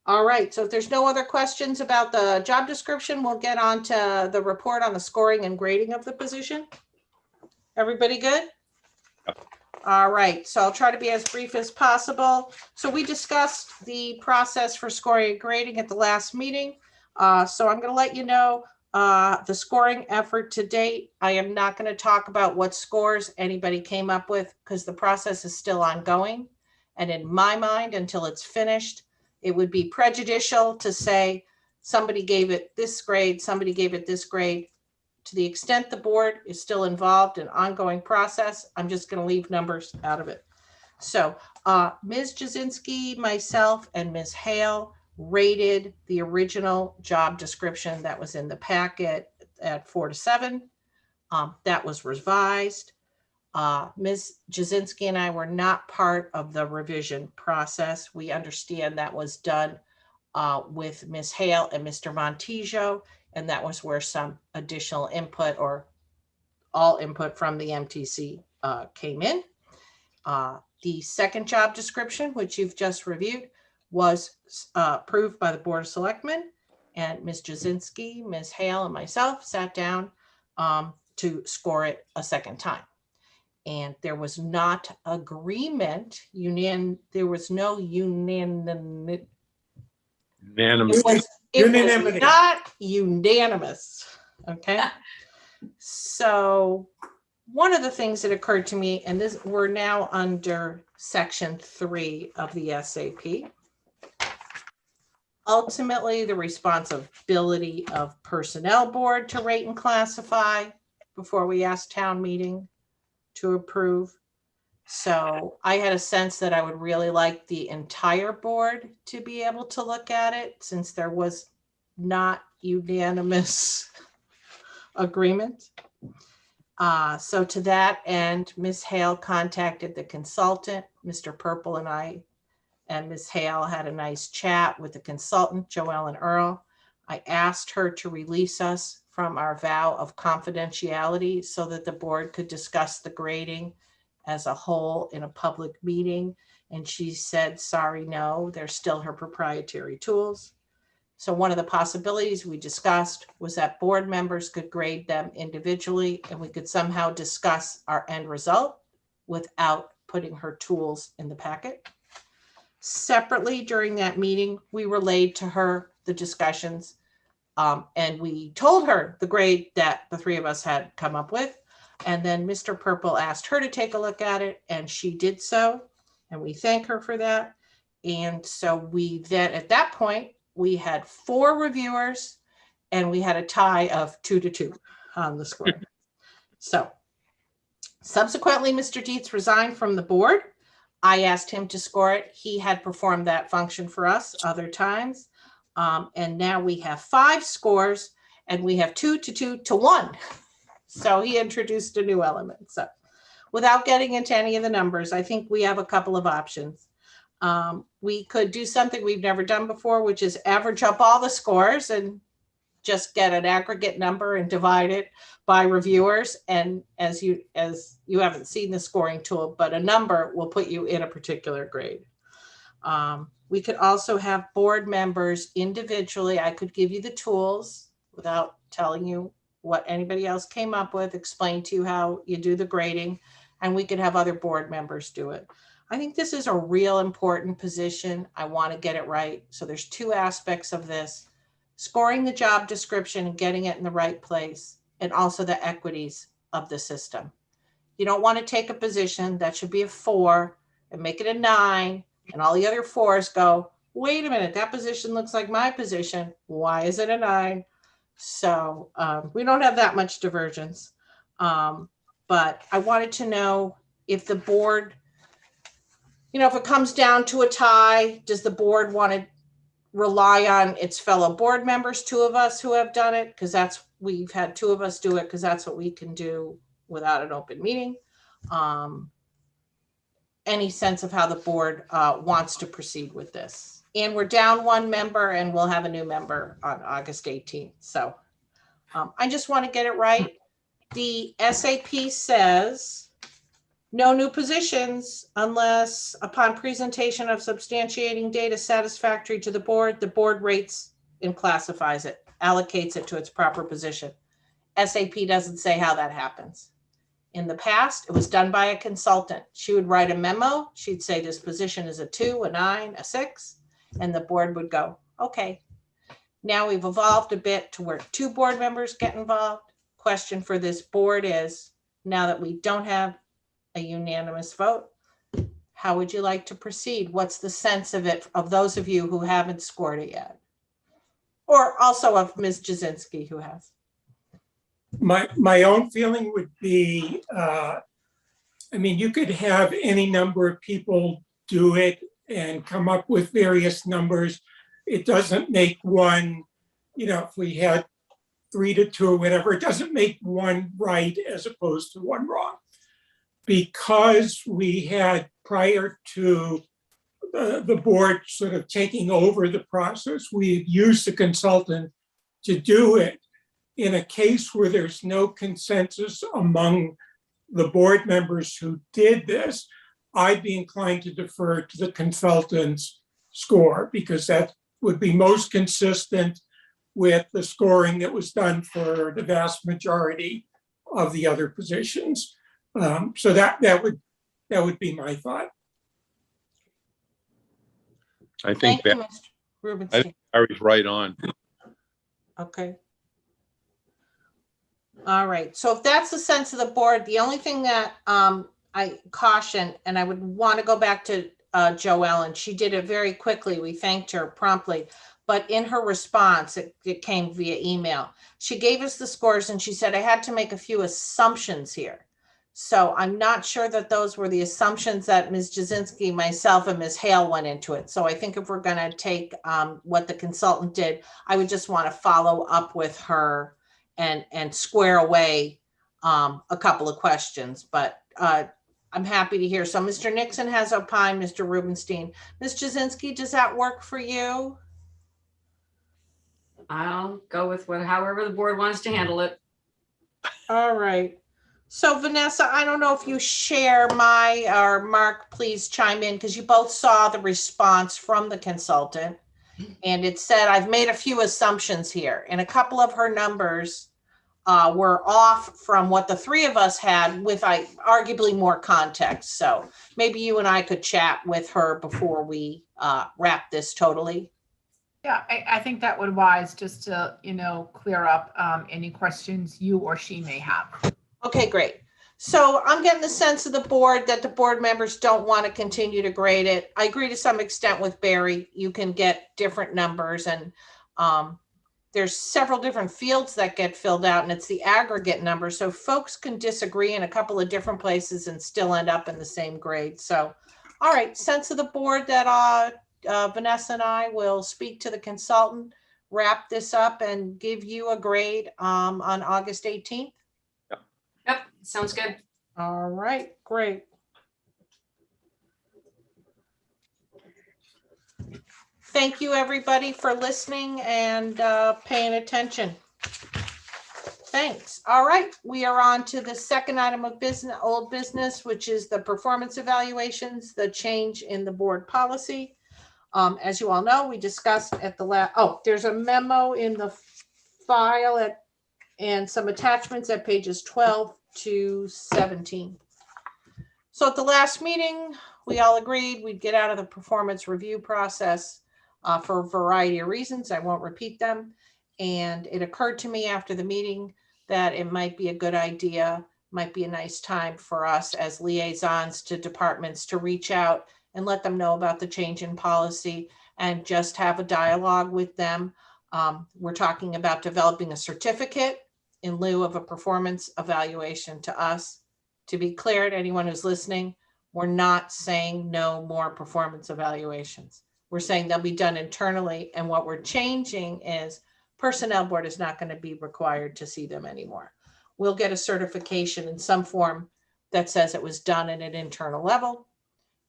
All right. So if there's no other questions about the job description, we'll get on to the report on the scoring and grading of the position. Everybody good? All right. So I'll try to be as brief as possible. So we discussed the process for scoring and grading at the last meeting. So I'm going to let you know the scoring effort to date. I am not going to talk about what scores anybody came up with because the process is still ongoing. And in my mind, until it's finished, it would be prejudicial to say somebody gave it this grade, somebody gave it this grade. To the extent the board is still involved in ongoing process, I'm just going to leave numbers out of it. So Ms. Jasinski, myself, and Ms. Hale rated the original job description that was in the packet at 4 to 7. That was revised. Ms. Jasinski and I were not part of the revision process. We understand that was done with Ms. Hale and Mr. Montijo, and that was where some additional input or all input from the MTC came in. The second job description, which you've just reviewed, was approved by the Board of Selectmen, and Ms. Jasinski, Ms. Hale, and myself sat down to score it a second time. And there was not agreement, there was no unanimity. It was not unanimous, okay? So one of the things that occurred to me, and this, we're now under section 3 of the SAP. Ultimately, the responsibility of personnel board to rate and classify before we ask town meeting to approve. So I had a sense that I would really like the entire board to be able to look at it since there was not unanimous agreement. So to that end, Ms. Hale contacted the consultant, Mr. Purple, and I, and Ms. Hale had a nice chat with the consultant, Joelle and Earl. I asked her to release us from our vow of confidentiality so that the board could discuss the grading as a whole in a public meeting. And she said, sorry, no, they're still her proprietary tools. So one of the possibilities we discussed was that board members could grade them individually and we could somehow discuss our end result without putting her tools in the packet. Separately during that meeting, we relayed to her the discussions and we told her the grade that the three of us had come up with. And then Mr. Purple asked her to take a look at it and she did so. And we thank her for that. And so we then at that point, we had 4 reviewers and we had a tie of 2-2 on the score. So subsequently, Mr. Dietz resigned from the board. I asked him to score it. He had performed that function for us other times. And now we have 5 scores and we have 2-2-1. So he introduced a new element. So without getting into any of the numbers, I think we have a couple of options. We could do something we've never done before, which is average up all the scores and just get an aggregate number and divide it by reviewers. And as you haven't seen the scoring tool, but a number will put you in a particular grade. We could also have board members individually. I could give you the tools without telling you what anybody else came up with, explain to you how you do the grading, and we could have other board members do it. I think this is a real important position. I want to get it right. So there's 2 aspects of this: scoring the job description and getting it in the right place, and also the equities of the system. You don't want to take a position that should be a 4 and make it a 9, and all the other 4s go, wait a minute, that position looks like my position. Why is it a 9? So we don't have that much divergence. But I wanted to know if the board, if it comes down to a tie, does the board want to rely on its fellow board members, 2 of us who have done it, because we've had 2 of us do it, because that's what we can do without an open meeting. Any sense of how the board wants to proceed with this? And we're down 1 member, and we'll have a new member on August 18th. So I just want to get it right. The SAP says no new positions unless upon presentation of substantiating data satisfactory to the board rates and classifies it, allocates it to its proper position. SAP doesn't say how that happens. In the past, it was done by a consultant. She would write a memo. She'd say this position is a 2, a 9, a 6, and the board would go, okay. Now we've evolved a bit to where 2 board members get involved. Question for this board is, now that we don't have a unanimous vote, how would you like to proceed? What's the sense of it, of those of you who haven't scored it yet? Or also of Ms. Jasinski, who has. My own feeling would be, I mean, you could have any number of people do it and come up with various numbers. It doesn't make one, if we had 3-2 or whatever, it doesn't make one right as opposed to one wrong. Because we had, prior to the board sort of taking over the process, we had used a consultant to do it. In a case where there's no consensus among the board members who did this, I'd be inclined to defer to the consultant's score, because that would be most consistent with the scoring that was done for the vast majority of the other positions. So that would be my thought. I think Thank you, Mr. Rubenstein. Barry's right on. Okay. All right, so if that's the sense of the board, the only thing that I caution, and I would want to go back to Joellen, she did it very quickly. We thanked her promptly, but in her response, it came via email. She gave us the scores and she said, I had to make a few assumptions here. So I'm not sure that those were the assumptions that Ms. Jasinski, myself, and Ms. Hale went into it. So I think if we're going to take what the consultant did, I would just want to follow up with her and square away a couple of questions. But I'm happy to hear. So Mr. Nixon has opined, Mr. Rubenstein. Ms. Jasinski, does that work for you? I'll go with however the board wants to handle it. All right. So Vanessa, I don't know if you share or Mark, please chime in, because you both saw the response from the consultant. And it said, I've made a few assumptions here, and a couple of her numbers were off from what the 3 of us had with arguably more context. So maybe you and I could chat with her before we wrap this totally. Yeah, I think that would be wise, just to, clear up any questions you or she may have. Okay, great. So I'm getting the sense of the board that the board members don't want to continue to grade it. I agree to some extent with Barry. You can get different numbers, and there's several different fields that get filled out, and it's the aggregate number. So folks can disagree in a couple of different places and still end up in the same grade. So, all right, sense of the board that Vanessa and I will speak to the consultant, wrap this up, and give you a grade on August 18th. Yep, sounds good. All right, great. Thank you, everybody, for listening and paying attention. Thanks. All right, we are on to the second item of business, old business, which is the performance evaluations, the change in the board policy. As you all know, we discussed at the last, there's a memo in the file and some attachments at pages 12 to 17. So at the last meeting, we all agreed we'd get out of the performance review process for a variety of reasons. I won't repeat them. And it occurred to me after the meeting that it might be a good idea, might be a nice time for us as liaisons to departments to reach out and let them know about the change in policy and just have a dialogue with them. We're talking about developing a certificate in lieu of a performance evaluation to us. To be clear to anyone who's listening, we're not saying no more performance evaluations. we're saying they'll be done internally. And what we're changing is personnel board is not going to be required to see them anymore. We'll get a certification in some form that says it was done at an internal level.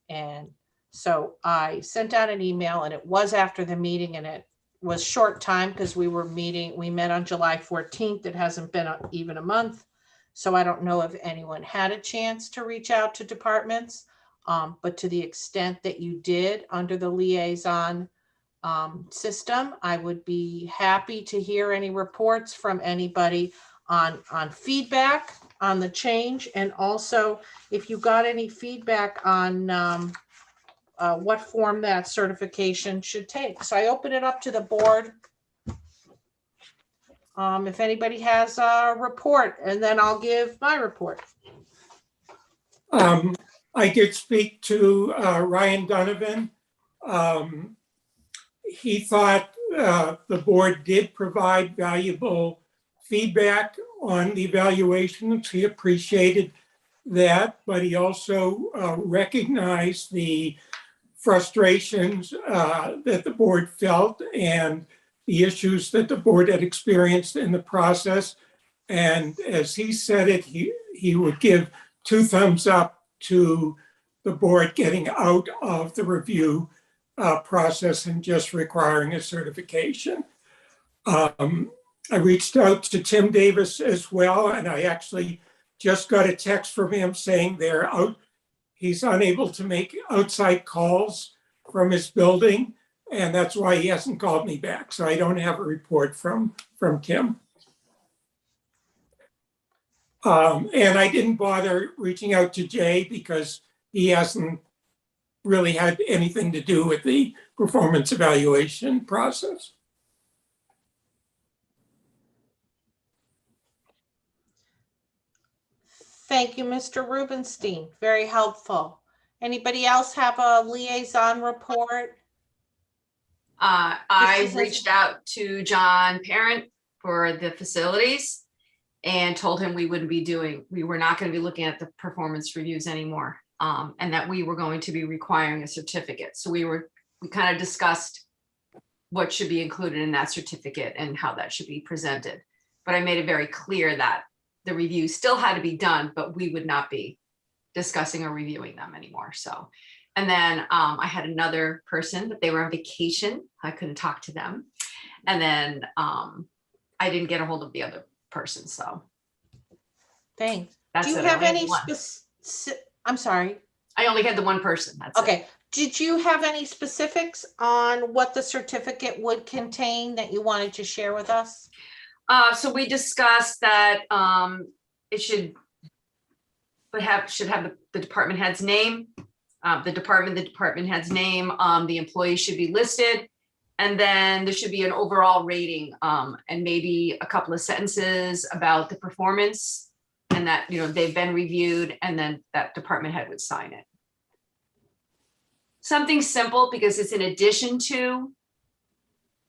And so I sent out an email, and it was after the meeting, and it was short time because we met on July 14th. It hasn't been even a month. So I don't know if anyone had a chance to reach out to departments, but to the extent that you did under the liaison system, I would be happy to hear any reports from anybody on feedback on the change. And also if you got any feedback on what form that certification should take. So I open it up to the board. If anybody has a report, and then I'll give my report. I did speak to Ryan Donovan. He thought the board did provide valuable feedback on the evaluations. He appreciated that, but he also recognized the frustrations that the board felt and the issues that the board had experienced in the process. And as he said it, he would give 2 thumbs up to the board getting out of the review process and just requiring a certification. I reached out to Tim Davis as well, and I actually just got a text from him saying he's unable to make outside calls from his building, and that's why he hasn't called me back. So I don't have a report from Tim. And I didn't bother reaching out to Jay because he hasn't really had anything to do with the performance evaluation process. Thank you, Mr. Rubenstein. Very helpful. Anybody else have a liaison report? I reached out to John Parent for the facilities and told him we were not going to be looking at the performance reviews anymore, and that we were going to be requiring a certificate. So we kind of discussed what should be included in that certificate and how that should be presented. But I made it very clear that the review still had to be done, but we would not be discussing or reviewing them anymore. So, and then I had another person, but they were on vacation. I couldn't talk to them. And then I didn't get a hold of the other person. So Thanks. that's Do you it. have I only any had one. I'm sorry. I only had the one person. That's it. Okay. Did you have any specifics on what the certificate would contain that you wanted to share with us? So we discussed that it should have the department head's name, the department head's name, the employee should be listed, and then there should be an overall rating, and maybe a couple of sentences about the performance, and that they've been reviewed, and then that department head would sign it. Something simple because it's in addition to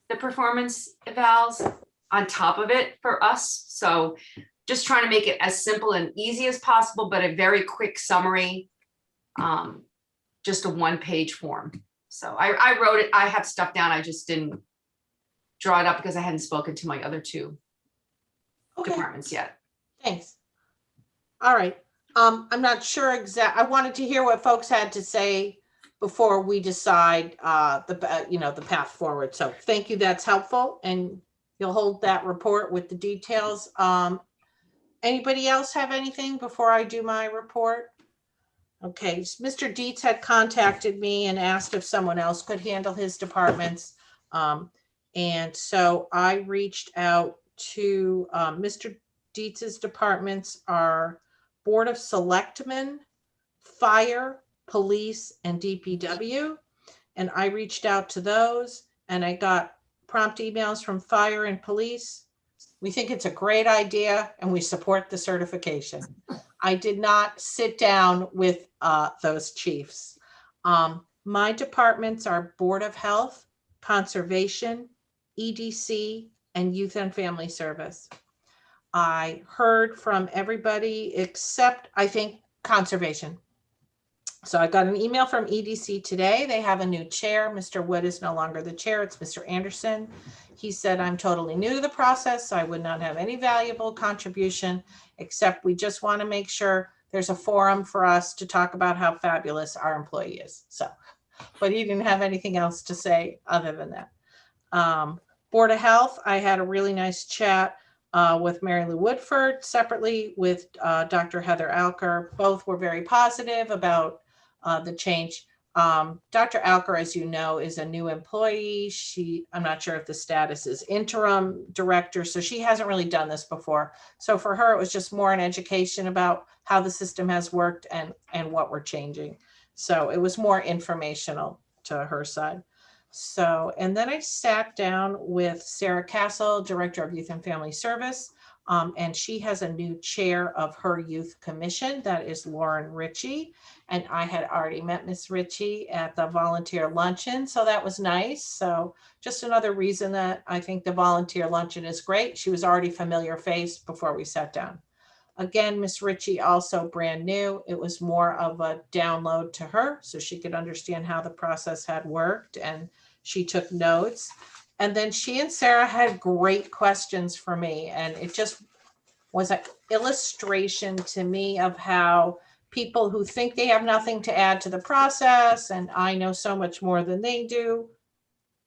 the performance evals on top of it for us. So just trying to make it as simple and easy as possible, but a very quick summary, just a 1-page form. So I wrote it, I have stuff down. I just didn't draw it up because I hadn't spoken to my other 2 departments yet. Thanks. All right. I'm not sure I wanted to hear what folks had to say before we decide the path forward. So thank you. That's helpful. And you'll hold that report with the details. Anybody else have anything before I do my report? Okay, Mr. Dietz had contacted me and asked if someone else could handle his departments. And so I reached out to Mr. Dietz's departments are Board of Selectmen, Fire, Police, and DPW. And I reached out to those and I got prompt emails from Fire and Police. We think it's a great idea and we support the certification. I did not sit down with those chiefs. My departments are Board of Health, Conservation, EDC, and Youth and Family Service. I heard from everybody except, I think, Conservation. So I got an email from EDC today. They have a new chair. Mr. Wood is no longer the chair. It's Mr. Anderson. He said, I'm totally new to the process, so I would not have any valuable contribution, except we just want to make sure there's a forum for us to talk about how fabulous our employee is. So, but he didn't have anything else to say other than that. Board of Health, I had a really nice chat with Mary Lou Woodford, separately with Dr. Heather Alker. Both were very positive about the change. Dr. Alker, as you know, is a new employee. I'm not sure if the status is interim director, so she hasn't really done this before. So for her, it was just more an education about how the system has worked and what we're changing. So it was more informational to her side. So, and then I sat down with Sarah Castle, Director of Youth and Family Service, and she has a new chair of her youth commission. That is Lauren Ritchie. And I had already met Miss Ritchie at the volunteer luncheon. So that was nice. So just another reason that I think the volunteer luncheon is great. She was already familiar face before we sat down. Again, Miss Ritchie also brand new. It was more of a download to her so she could understand how the process had worked, and she took notes. And then she and Sarah had great questions for me, and it just was an illustration to me of how people who think they have nothing to add to the process, and I know so much more than they do,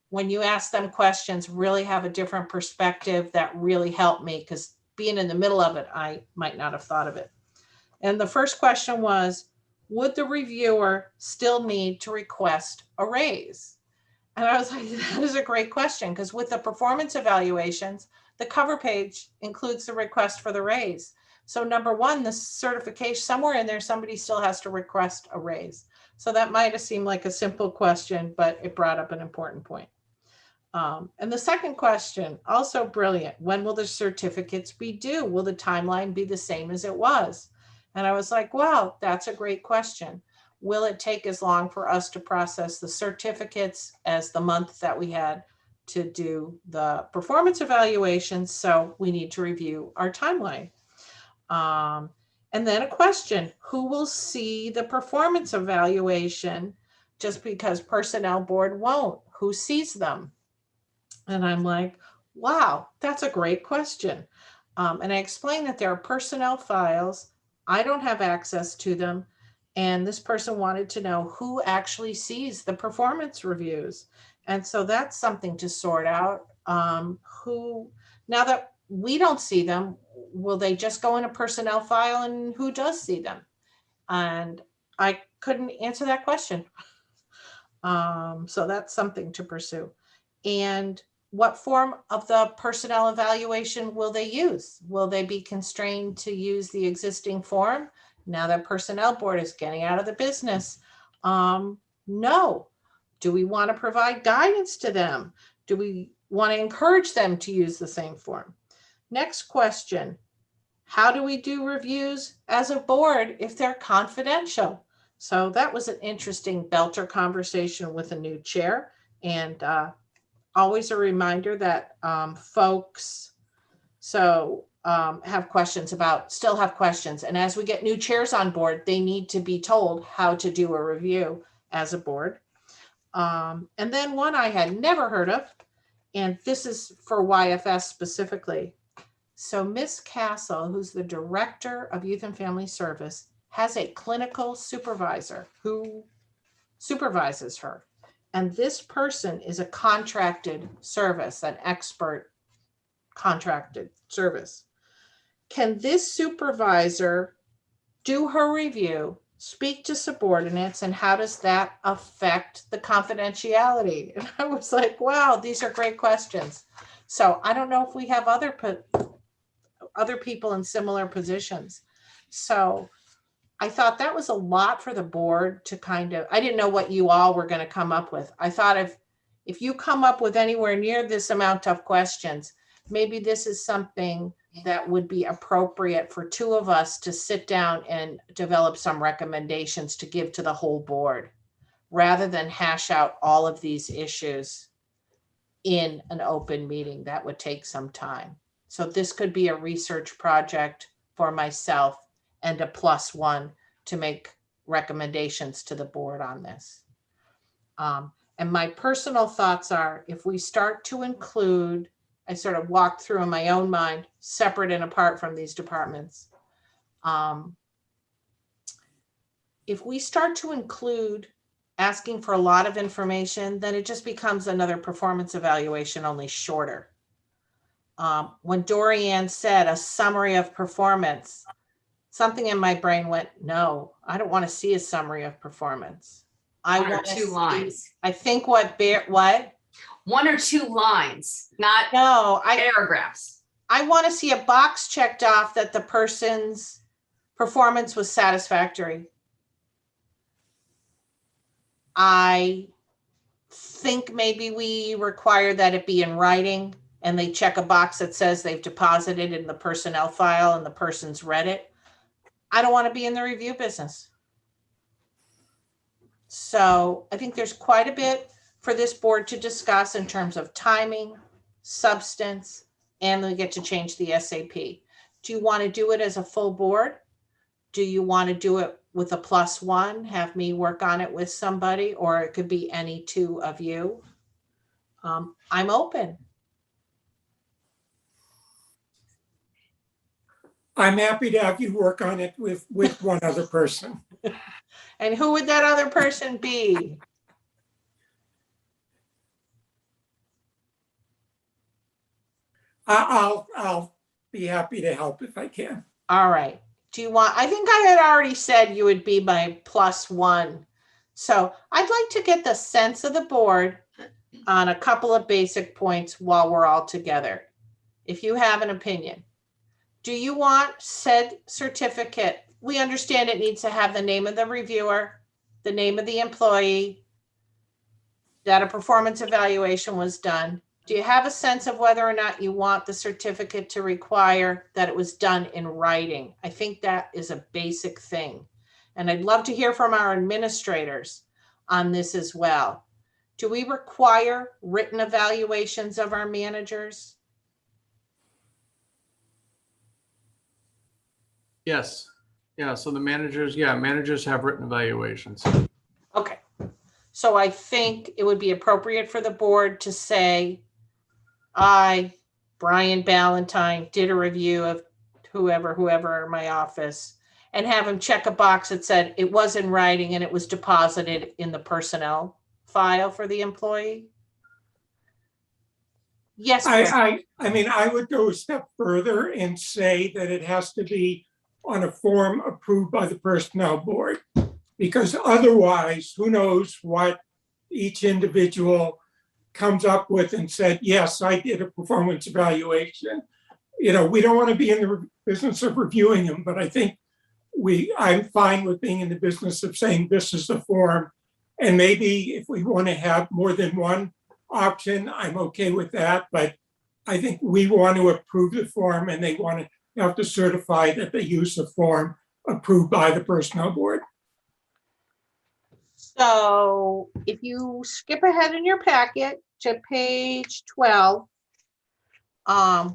when you ask them questions, really have a different perspective that really helped me, because being in the middle of it, I might not have thought of it. And the first question was, would the reviewer still need to request a raise? And I was like, that is a great question, because with the performance evaluations, the cover page includes the request for the raise. So number one, the certification, somewhere in there, somebody still has to request a raise. So that might have seemed like a simple question, but it brought up an important point. And the second question, also brilliant. When will the certificates be due? Will the timeline be the same as it was? And I was like, wow, that's a great question. Will it take as long for us to process the certificates as the month that we had to do the performance evaluations? So we need to review our timeline. And then a question, who will see the performance evaluation just because personnel board won't? Who sees them? And I'm like, wow, that's a great question. And I explained that there are personnel files. I don't have access to them. And this person wanted to know who actually sees the performance reviews. And so that's something to sort out. Now that we don't see them, will they just go in a personnel file, and who does see them? And I couldn't answer that question. So that's something to pursue. And what form of the personnel evaluation will they use? Will they be constrained to use the existing form now that personnel board is getting out of the business? No. Do we want to provide guidance to them? Do we want to encourage them to use the same form? Next question, how do we do reviews as a board if they're confidential? So that was an interesting belter conversation with a new chair, and always a reminder that folks still have questions. And as we get new chairs on board, they need to be told how to do a review as a board. And then one I had never heard of, and this is for YFS specifically. So Miss Castle, who's the Director of Youth and Family Service, has a clinical supervisor who supervises her. And this person is a contracted service, an expert contracted service. Can this supervisor do her review, speak to subordinates, and how does that affect the confidentiality? And I was like, wow, these are great questions. So I don't know if we have other people in similar positions. So I thought that was a lot for the board to I didn't know what you all were going to come up with. I thought if you come up with anywhere near this amount of questions, maybe this is something that would be appropriate for two of us to sit down and develop some recommendations to give to the whole board, rather than hash out all of these issues in an open meeting. That would take some time. So this could be a research project for myself and a +1 to make recommendations to the board on this. And my personal thoughts are, if we start to include, I sort of walked through in my own mind, separate and apart from these departments. If we start to include asking for a lot of information, then it just becomes another performance evaluation, only shorter. When Dorianne said a summary of performance, something in my brain went, no, I don't want to see a summary of performance. I One or want to two see, lines. I think what? 1 or 2 lines, not No, paragraphs. I want to see a box checked off that the person's performance was satisfactory. I think maybe we require that it be in writing and they check a box that says they've deposited in the personnel file and the person's read it. I don't want to be in the review business. So I think there's quite a bit for this board to discuss in terms of timing, substance, and we get to change the SAP. Do you want to do it as a full board? Do you want to do it with a +1, have me work on it with somebody, or it could be any 2 of you? I'm open. I'm happy to have you work on it with one other person. And who would that other person be? I'll be happy to help if I can. All right. Do you want, I think I had already said you would be my +1. So I'd like to get the sense of the board on a couple of basic points while we're all together. If you have an opinion, do you want said certificate? We understand it needs to have the name of the reviewer, the name of the employee, that a performance evaluation was done. Do you have a sense of whether or not you want the certificate to require that it was done in writing? I think that is a basic thing. And I'd love to hear from our administrators on this as well. Do we require written evaluations of our managers? Yes. Yeah, so the managers have written evaluations. Okay. So I think it would be appropriate for the board to say, I, Brian Ballantyne, did a review of whoever in my office, and have him check a box that said it was in writing and it was deposited in the personnel file for the employee. Yes. I mean, I would go a step further and say that it has to be on a form approved by the personnel board, because otherwise, who knows what each individual comes up with and said, yes, I did a performance evaluation. You know, we don't want to be in the business of reviewing them, but I think I'm fine with being in the business of saying this is the form. And maybe if we want to have more than one option, I'm okay with that. But I think we want to approve the form and they want to have to certify that they use the form approved by the personnel board. So if you skip ahead in your packet to page 12,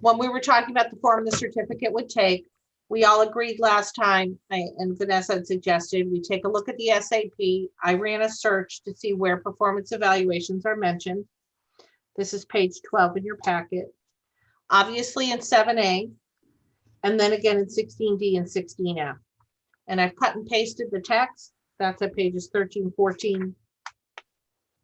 when we were talking about the form the certificate would take, we all agreed last time, and Vanessa had suggested we take a look at the SAP. I ran a search to see where performance evaluations are mentioned. This is page 12 in your packet. Obviously in 7A, and then again in 16D and 16F. And I've cut and pasted the text. That's at pages 13, 14,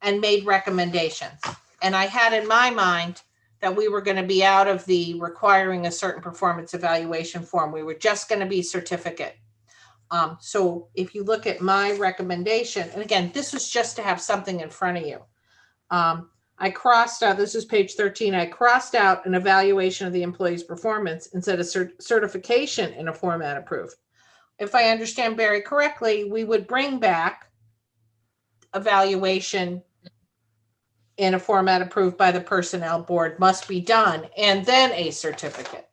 and made recommendations. And I had in my mind that we were going to be out of the requiring a certain performance evaluation form. We were just going to be certificate. So if you look at my recommendation, and again, this was just to have something in front of you. I crossed out, this is page 13, I crossed out an evaluation of the employee's performance and said a certification in a format approved. If I understand Barry correctly, we would bring back evaluation in a format approved by the personnel board must be done, and then a certificate.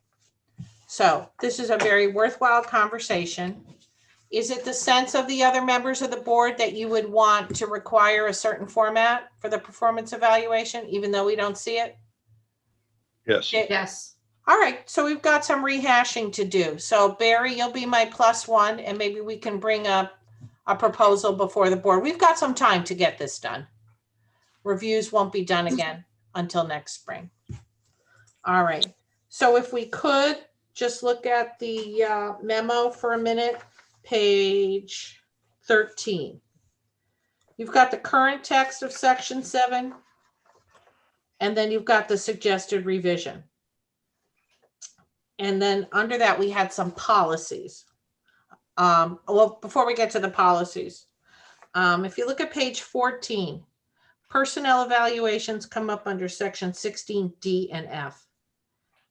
So this is a very worthwhile conversation. Is it the sense of the other members of the board that you would want to require a certain format for the performance evaluation, even though we don't see it? Yes. Yes. All right, so we've got some rehashing to do. So Barry, you'll be my +1, and maybe we can bring up a proposal before the board. We've got some time to get this done. Reviews won't be done again until next spring. All right. So if we could just look at the memo for a minute, page 13. You've got the current text of section 7, and then you've got the suggested revision. And then under that, we had some policies. Well, before we get to the policies, if you look at page 14, personnel evaluations come up under section 16D and F.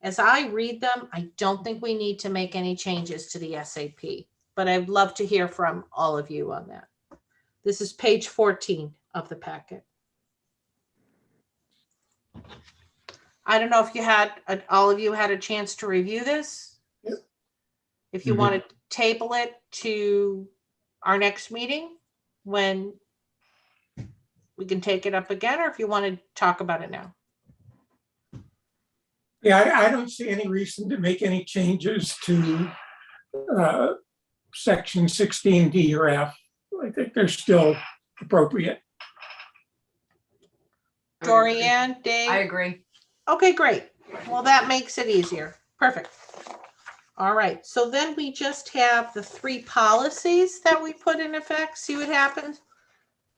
As I read them, I don't think we need to make any changes to the SAP, but I'd love to hear from all of you on that. This is page 14 of the packet. I don't know if you had, all of you had a chance to review this. Yep. If you want to table it to our next meeting, when we can take it up again, or if you want to talk about it now. Yeah, I don't see any reason to make any changes to section 16D or F. I think they're still appropriate. Dorianne, Dave? I agree. Okay, great. Well, that makes it easier. Perfect. All right, so then we just have the 3 policies that we put in effect. See what happens?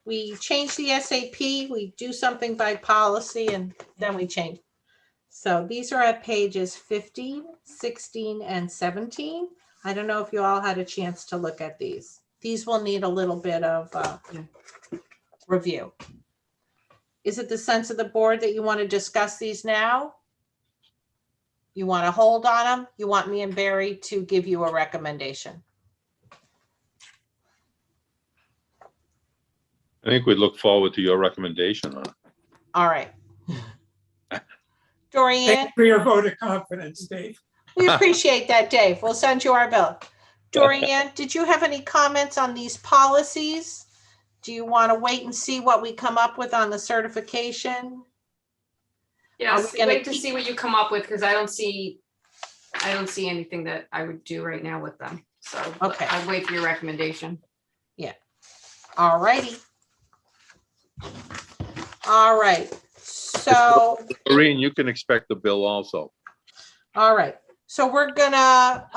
We change the SAP, we do something by policy, and then we change. So these are at pages 15, 16, and 17. I don't know if you all had a chance to look at these. These will need a little bit of review. Is it the sense of the board that you want to discuss these now? You want to hold on them? You want me and Barry to give you a recommendation? I think we'd look forward to your recommendation on it. All right. Thank Dorianne, you for your vote of confidence, Dave. we appreciate that, Dave. We'll send you our bill. Dorianne, did you have any comments on these policies? Do you want to wait and see what we come up with on the certification? Yes, we gonna wait to keep- see what you come up with, because I don't see anything that I would do right now with them. So Okay. I'd wait for your recommendation. All righty. All right. So, Maureen, you can expect the bill also. all right. So we're gonna,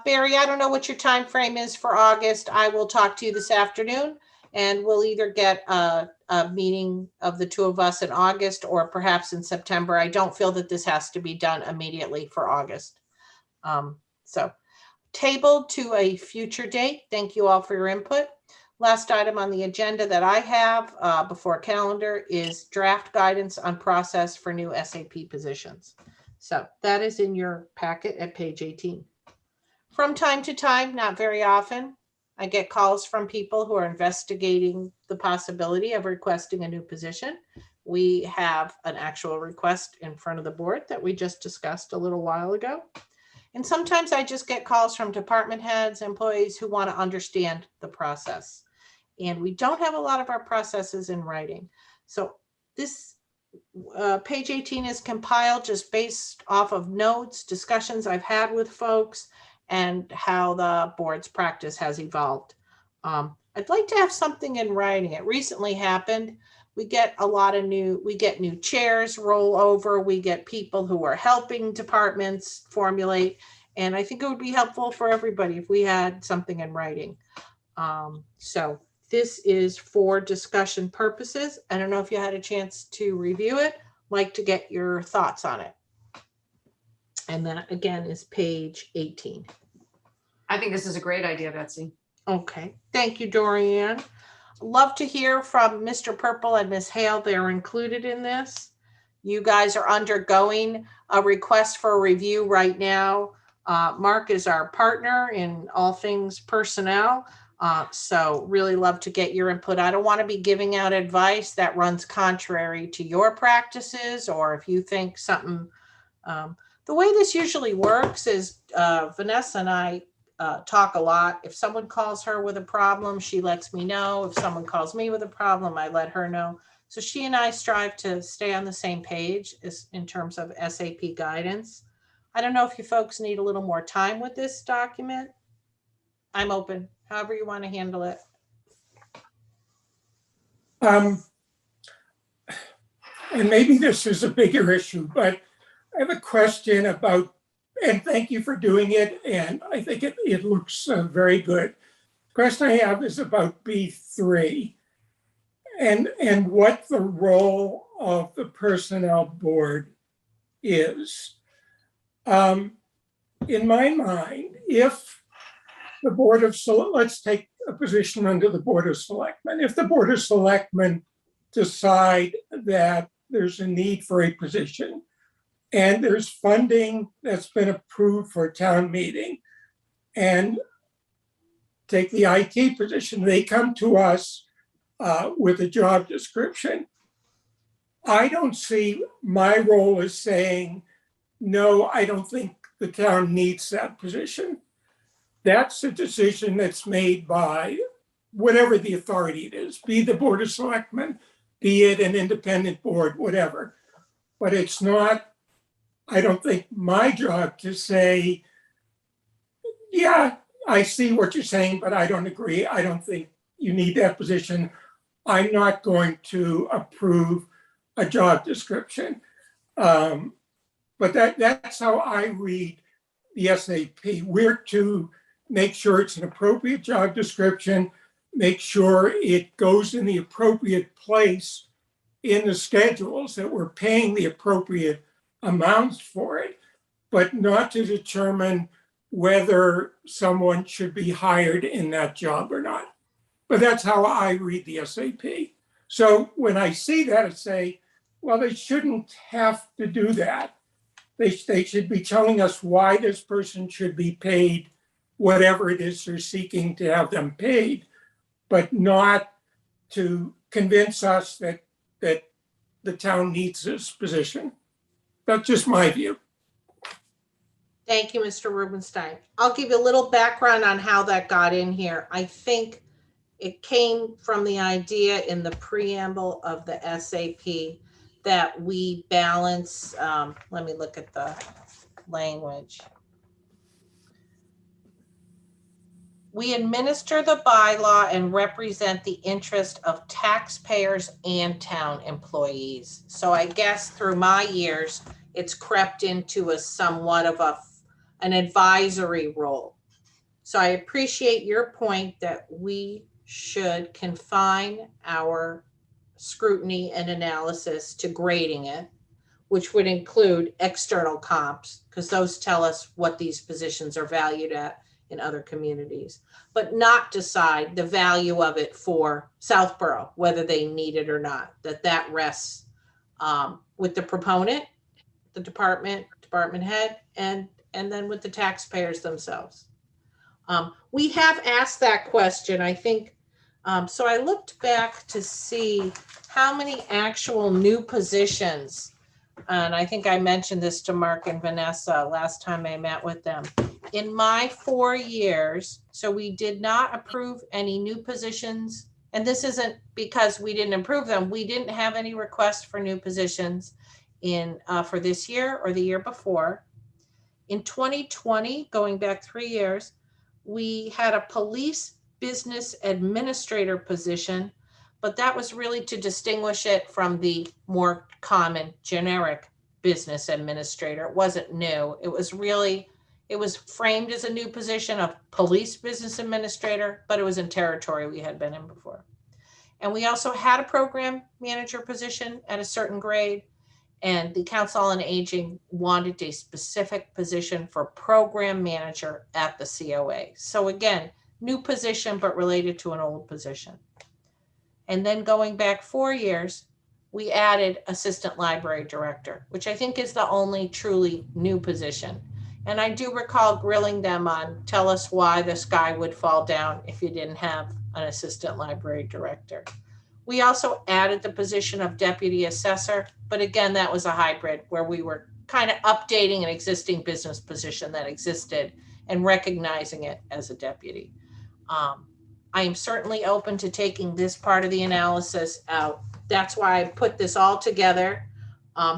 Barry, I don't know what your time frame is for August. I will talk to you this afternoon, and we'll either get a meeting of the 2 of us in August or perhaps in September. I don't feel that this has to be done immediately for August. So tabled to a future date. Thank you all for your input. Last item on the agenda that I have before calendar is draft guidance on process for new SAP positions. So that is in your packet at page 18. From time to time, not very often, I get calls from people who are investigating the possibility of requesting a new position. We have an actual request in front of the board that we just discussed a little while ago. And sometimes I just get calls from department heads, employees who want to understand the process. And we don't have a lot of our processes in writing. So this page 18 is compiled just based off of notes, discussions I've had with folks, and how the board's practice has evolved. I'd like to have something in writing. It recently happened. We get new chairs roll over. We get people who are helping departments formulate. And I think it would be helpful for everybody if we had something in writing. So this is for discussion purposes. I don't know if you had a chance to review it. Like to get your thoughts on it. And that again is page 18. I think this is a great idea, Betsy. Okay, thank you, Dorianne. Love to hear from Mr. Purple and Ms. Hale. They're included in this. You guys are undergoing a request for a review right now. Mark is our partner in all things personnel. So really love to get your input. I don't want to be giving out advice that runs contrary to your practices, or if you think something, the way this usually works is Vanessa and I talk a lot. If someone calls her with a problem, she lets me know. If someone calls me with a problem, I let her know. So she and I strive to stay on the same page in terms of SAP guidance. I don't know if you folks need a little more time with this document. I'm open, however you want to handle it. And maybe this is a bigger issue, but I have a question about, and thank you for doing it, and I think it looks very good. The question I have is about B3 and what the role of the personnel board is. In my mind, if the Board of let's take a position under the Board of Selectmen. If the Board of Selectmen decide that there's a need for a position and there's funding that's been approved for a town meeting, and take the IT position, they come to us with a job description. I don't see my role as saying, no, I don't think the town needs that position. That's a decision that's made by whatever the authority it is, be the Board of Selectmen, be it an independent board, whatever. But it's not, I don't think, my job to say, yeah, I see what you're saying, but I don't agree. I don't think you need that position. I'm not going to approve a job description. But that's how I read the SAP. We're to make sure it's an appropriate job description, make sure it goes in the appropriate place in the schedules, that we're paying the appropriate amounts for it, but not to determine whether someone should be hired in that job or not. But that's how I read the SAP. So when I see that, I say, well, they shouldn't have to do that. They should be telling us why this person should be paid whatever it is they're seeking to have them paid, but not to convince us that the town needs this position. That's just my view. Thank you, Mr. Rubenstein. I'll give you a little background on how that got in here. I think it came from the idea in the preamble of the SAP that we balance, let me look at the language. We administer the bylaw and represent the interest of taxpayers and town employees. So I guess through my years, it's crept into a somewhat of an advisory role. So I appreciate your point that we should confine our scrutiny and analysis to grading it, which would include external comps, because those tell us what these positions are valued at in other communities, but not decide the value of it for Southborough, whether they need it or not, that rests with the proponent, the department head, and then with the taxpayers themselves. We have asked that question, I think. So I looked back to see how many actual new positions, and I think I mentioned this to Mark and Vanessa last time I met with them. In my 4 years, so we did not approve any new positions, and this isn't because we didn't approve them. We didn't have any requests for new positions for this year or the year before. In 2020, going back 3 years, we had a police business administrator position, but that was really to distinguish it from the more common generic business administrator. It wasn't new. It was framed as a new position of police business administrator, but it was in territory we had been in before. And we also had a program manager position at a certain grade, and the Council on Aging wanted a specific position for program manager at the COA. So again, new position, but related to an old position. And then going back 4 years, we added assistant library director, which I think is the only truly new position. And I do recall grilling them on, tell us why the sky would fall down if you didn't have an assistant library director. We also added the position of deputy assessor, but again, that was a hybrid where we were kind of updating an existing business position that existed and recognizing it as a deputy. I am certainly open to taking this part of the analysis out. That's why I put this all together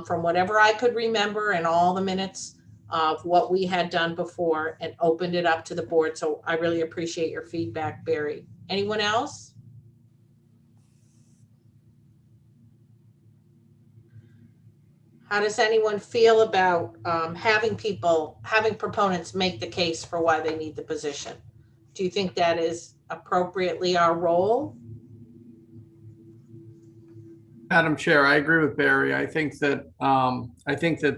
from whatever I could remember and all the minutes of what we had done before and opened it up to the board. So I really appreciate your feedback, Barry. Anyone else? How does anyone feel about having proponents make the case for why they need the position? Do you think that is appropriately our role? Madam Chair, I agree with Barry. I think that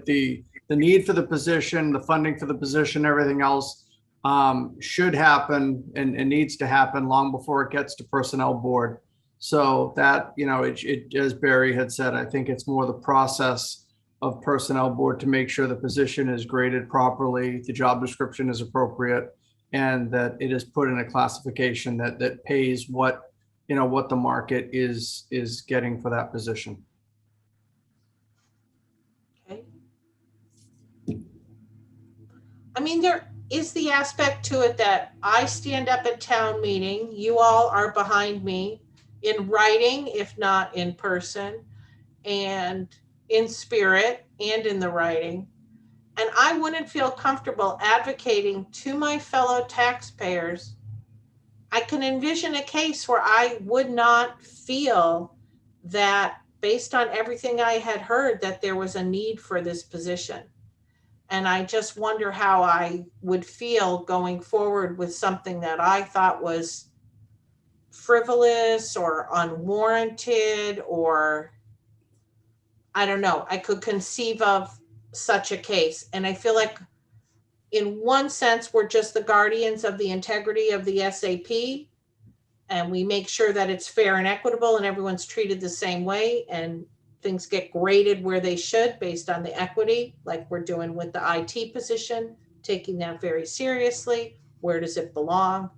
the need for the position, the funding for the position, everything else should happen and needs to happen long before it gets to Personnel Board. So that, it, as Barry had said, I think it's more the process of Personnel Board to make sure the position is graded properly, the job description is appropriate, and that it is put in a classification that pays what the market is getting for that position. Okay. I mean, there is the aspect to it that I stand up at town meeting, you all are behind me in writing, if not in person, and in spirit and in the writing. And I wouldn't feel comfortable advocating to my fellow taxpayers. I can envision a case where I would not feel that, based on everything I had heard, that there was a need for this position. And I just wonder how I would feel going forward with something that I thought was frivolous or unwarranted, or I don't know. I could conceive of such a case. And I feel like in one sense, we're just the guardians of the integrity of the SAP, and we make sure that it's fair and equitable and everyone's treated the same way and things get graded where they should based on the equity, like we're doing with the IT position, taking that very seriously. Where does it belong?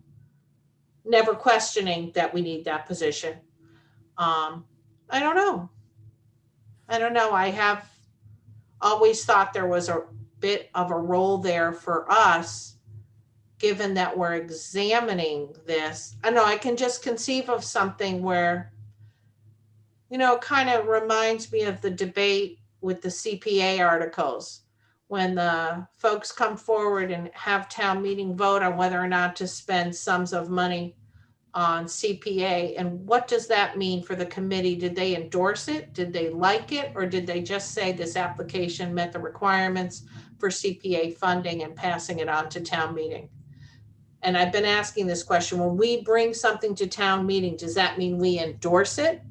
Never questioning that we need that position. I don't know. I have always thought there was a bit of a role there for us, given that we're examining this. I know I can just conceive of something where, kind of reminds me of the debate with the CPA articles, when the folks come forward and have town meeting vote on whether or not to spend sums of money on CPA. And what does that mean for the committee? Did they endorse it? Did they like it? Or did they just say this application met the requirements for CPA funding and passing it on to town meeting? And I've been asking this question, when we bring something to town meeting, does that mean we endorse it?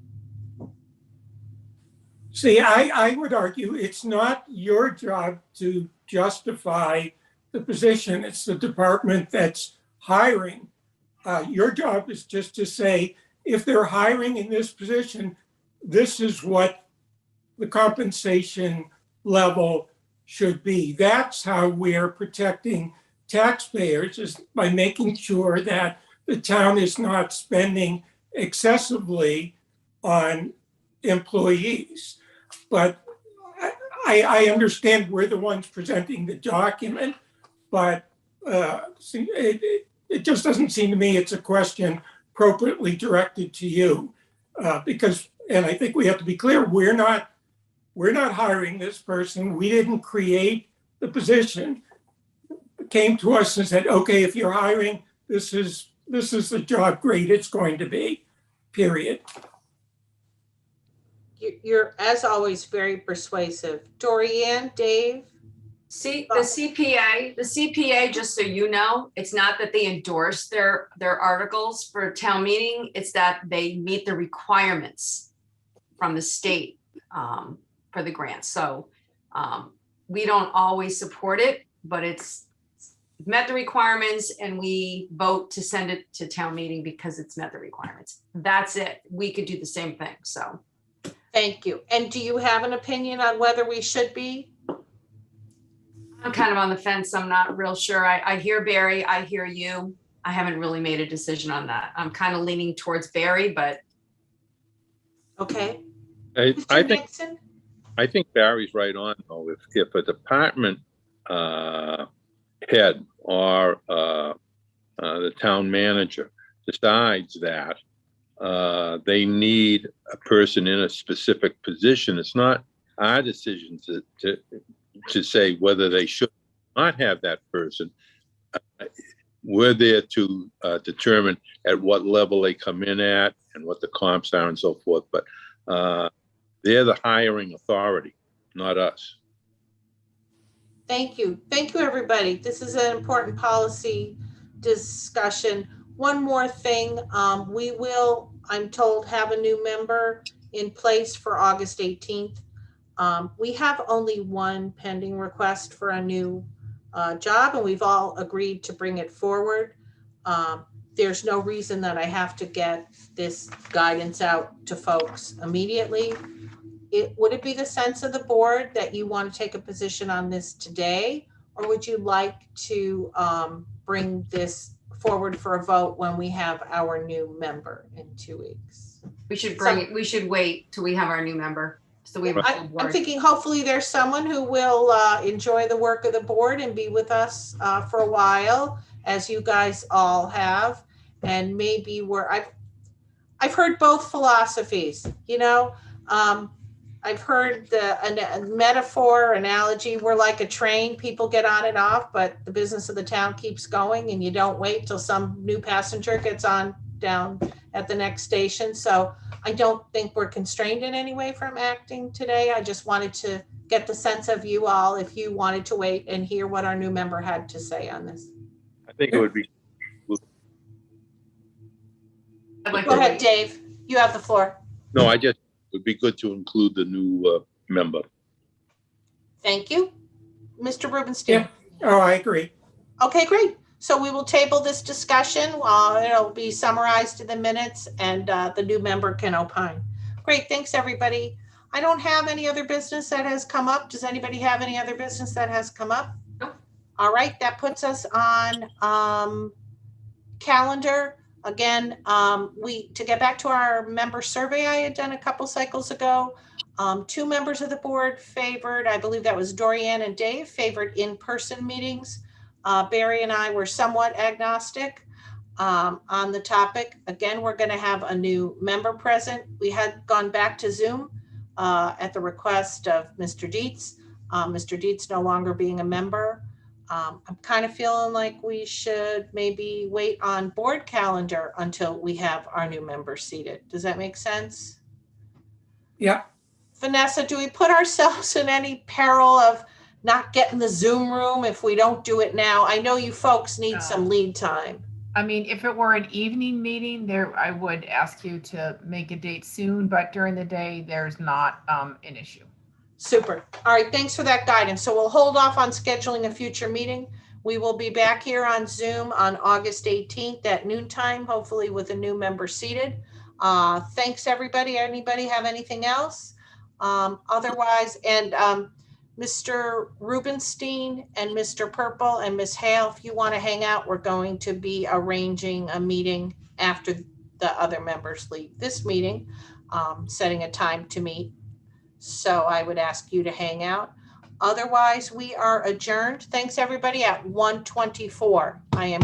See, I would argue it's not your job to justify the position. It's the department that's hiring. Your job is just to say, if they're hiring in this position, this is what the compensation level should be. That's how we're protecting taxpayers, is by making sure that the town is not spending excessively on employees. But I understand we're the ones presenting the document, but it just doesn't seem to me it's a question appropriately directed to you, because, and I think we have to be clear, we're not hiring this person. We didn't create the position. It came to us and said, okay, if you're hiring, this is the job grade it's going to be, period. You're, as always, very persuasive. Dorianne, Dave? See, the CPA, just so you know, it's not that they endorse their articles for town meeting, it's that they meet the requirements from the state for the grant. So we don't always support it, but it's met the requirements and we vote to send it to town meeting because it's met the requirements. That's it. We could do the same thing, so. Thank you. And do you have an opinion on whether we should be? I'm kind of on the fence. I'm not real sure. I hear Barry, I hear you. I haven't really made a decision on that. I'm kind of leaning towards Barry, but. Okay. I Mr. think Nixon? I think Barry's right on, though. If a department head or the town manager decides that they need a person in a specific position, it's not our decision to say whether they should not have that person. We're there to determine at what level they come in at and what the comps are and so forth. But they're the hiring authority. not us. Thank you. Thank you, everybody. This is an important policy discussion. One more thing, we will, I'm told, have a new member in place for August 18th. We have only one pending request for a new job, and we've all agreed to bring it forward. There's no reason that I have to get this guidance out to folks immediately. Would it be the sense of the board that you want to take a position on this today? Or would you like to bring this forward for a vote when we have our new member in 2 weeks? We should wait till we have our new member. So we have a full I'm board. thinking hopefully there's someone who will enjoy the work of the board and be with us for a while, as you guys all have. And maybe I've heard both philosophies, you know. I've heard a metaphor, analogy, we're like a train, people get on and off, but the business of the town keeps going, and you don't wait till some new passenger gets on down at the next station. So I don't think we're constrained in any way from acting today. I just wanted to get the sense of you all, if you wanted to wait and hear what our new member had to say on this. I think it would be, I'd like Go to ahead, wait. Dave, you have the floor. no, it would be good to include the new member. Thank you. Mr. Rubenstein. Yeah. Oh, I agree. Okay, great. So we will table this discussion. It'll be summarized in the minutes, and the new member can opine. Great, thanks, everybody. I don't have any other business that has come up. Does anybody have any other business that has come up? Nope. All right, that puts us on calendar. Again, to get back to our member survey I had done a couple cycles ago, 2 members of the board favored, I believe that was Dorianne and Dave, favored in-person meetings. Barry and I were somewhat agnostic on the topic. Again, we're going to have a new member present. We had gone back to Zoom at the request of Mr. Dietz. Mr. Dietz no longer being a member. I'm kind of feeling like we should maybe wait on board calendar until we have our new member seated. Does that make sense? Yeah. Vanessa, do we put ourselves in any peril of not getting the Zoom room if we don't do it now? I know you folks need some lead time. I mean, if it were an evening meeting there, I would ask you to make a date soon, but during the day, there's not an issue. Super. All right, thanks for that guidance. So we'll hold off on scheduling a future meeting. We will be back here on Zoom on August 18th at noontime, hopefully with a new member seated. Thanks, everybody. Anybody have anything else? Otherwise, and Mr. Rubenstein and Mr. Purple and Ms. Hale, if you want to hang out, we're going to be arranging a meeting after the other members leave this meeting, setting a time to meet. So I would ask you to hang out. Otherwise, we are adjourned. Thanks, everybody, at 1:24. I am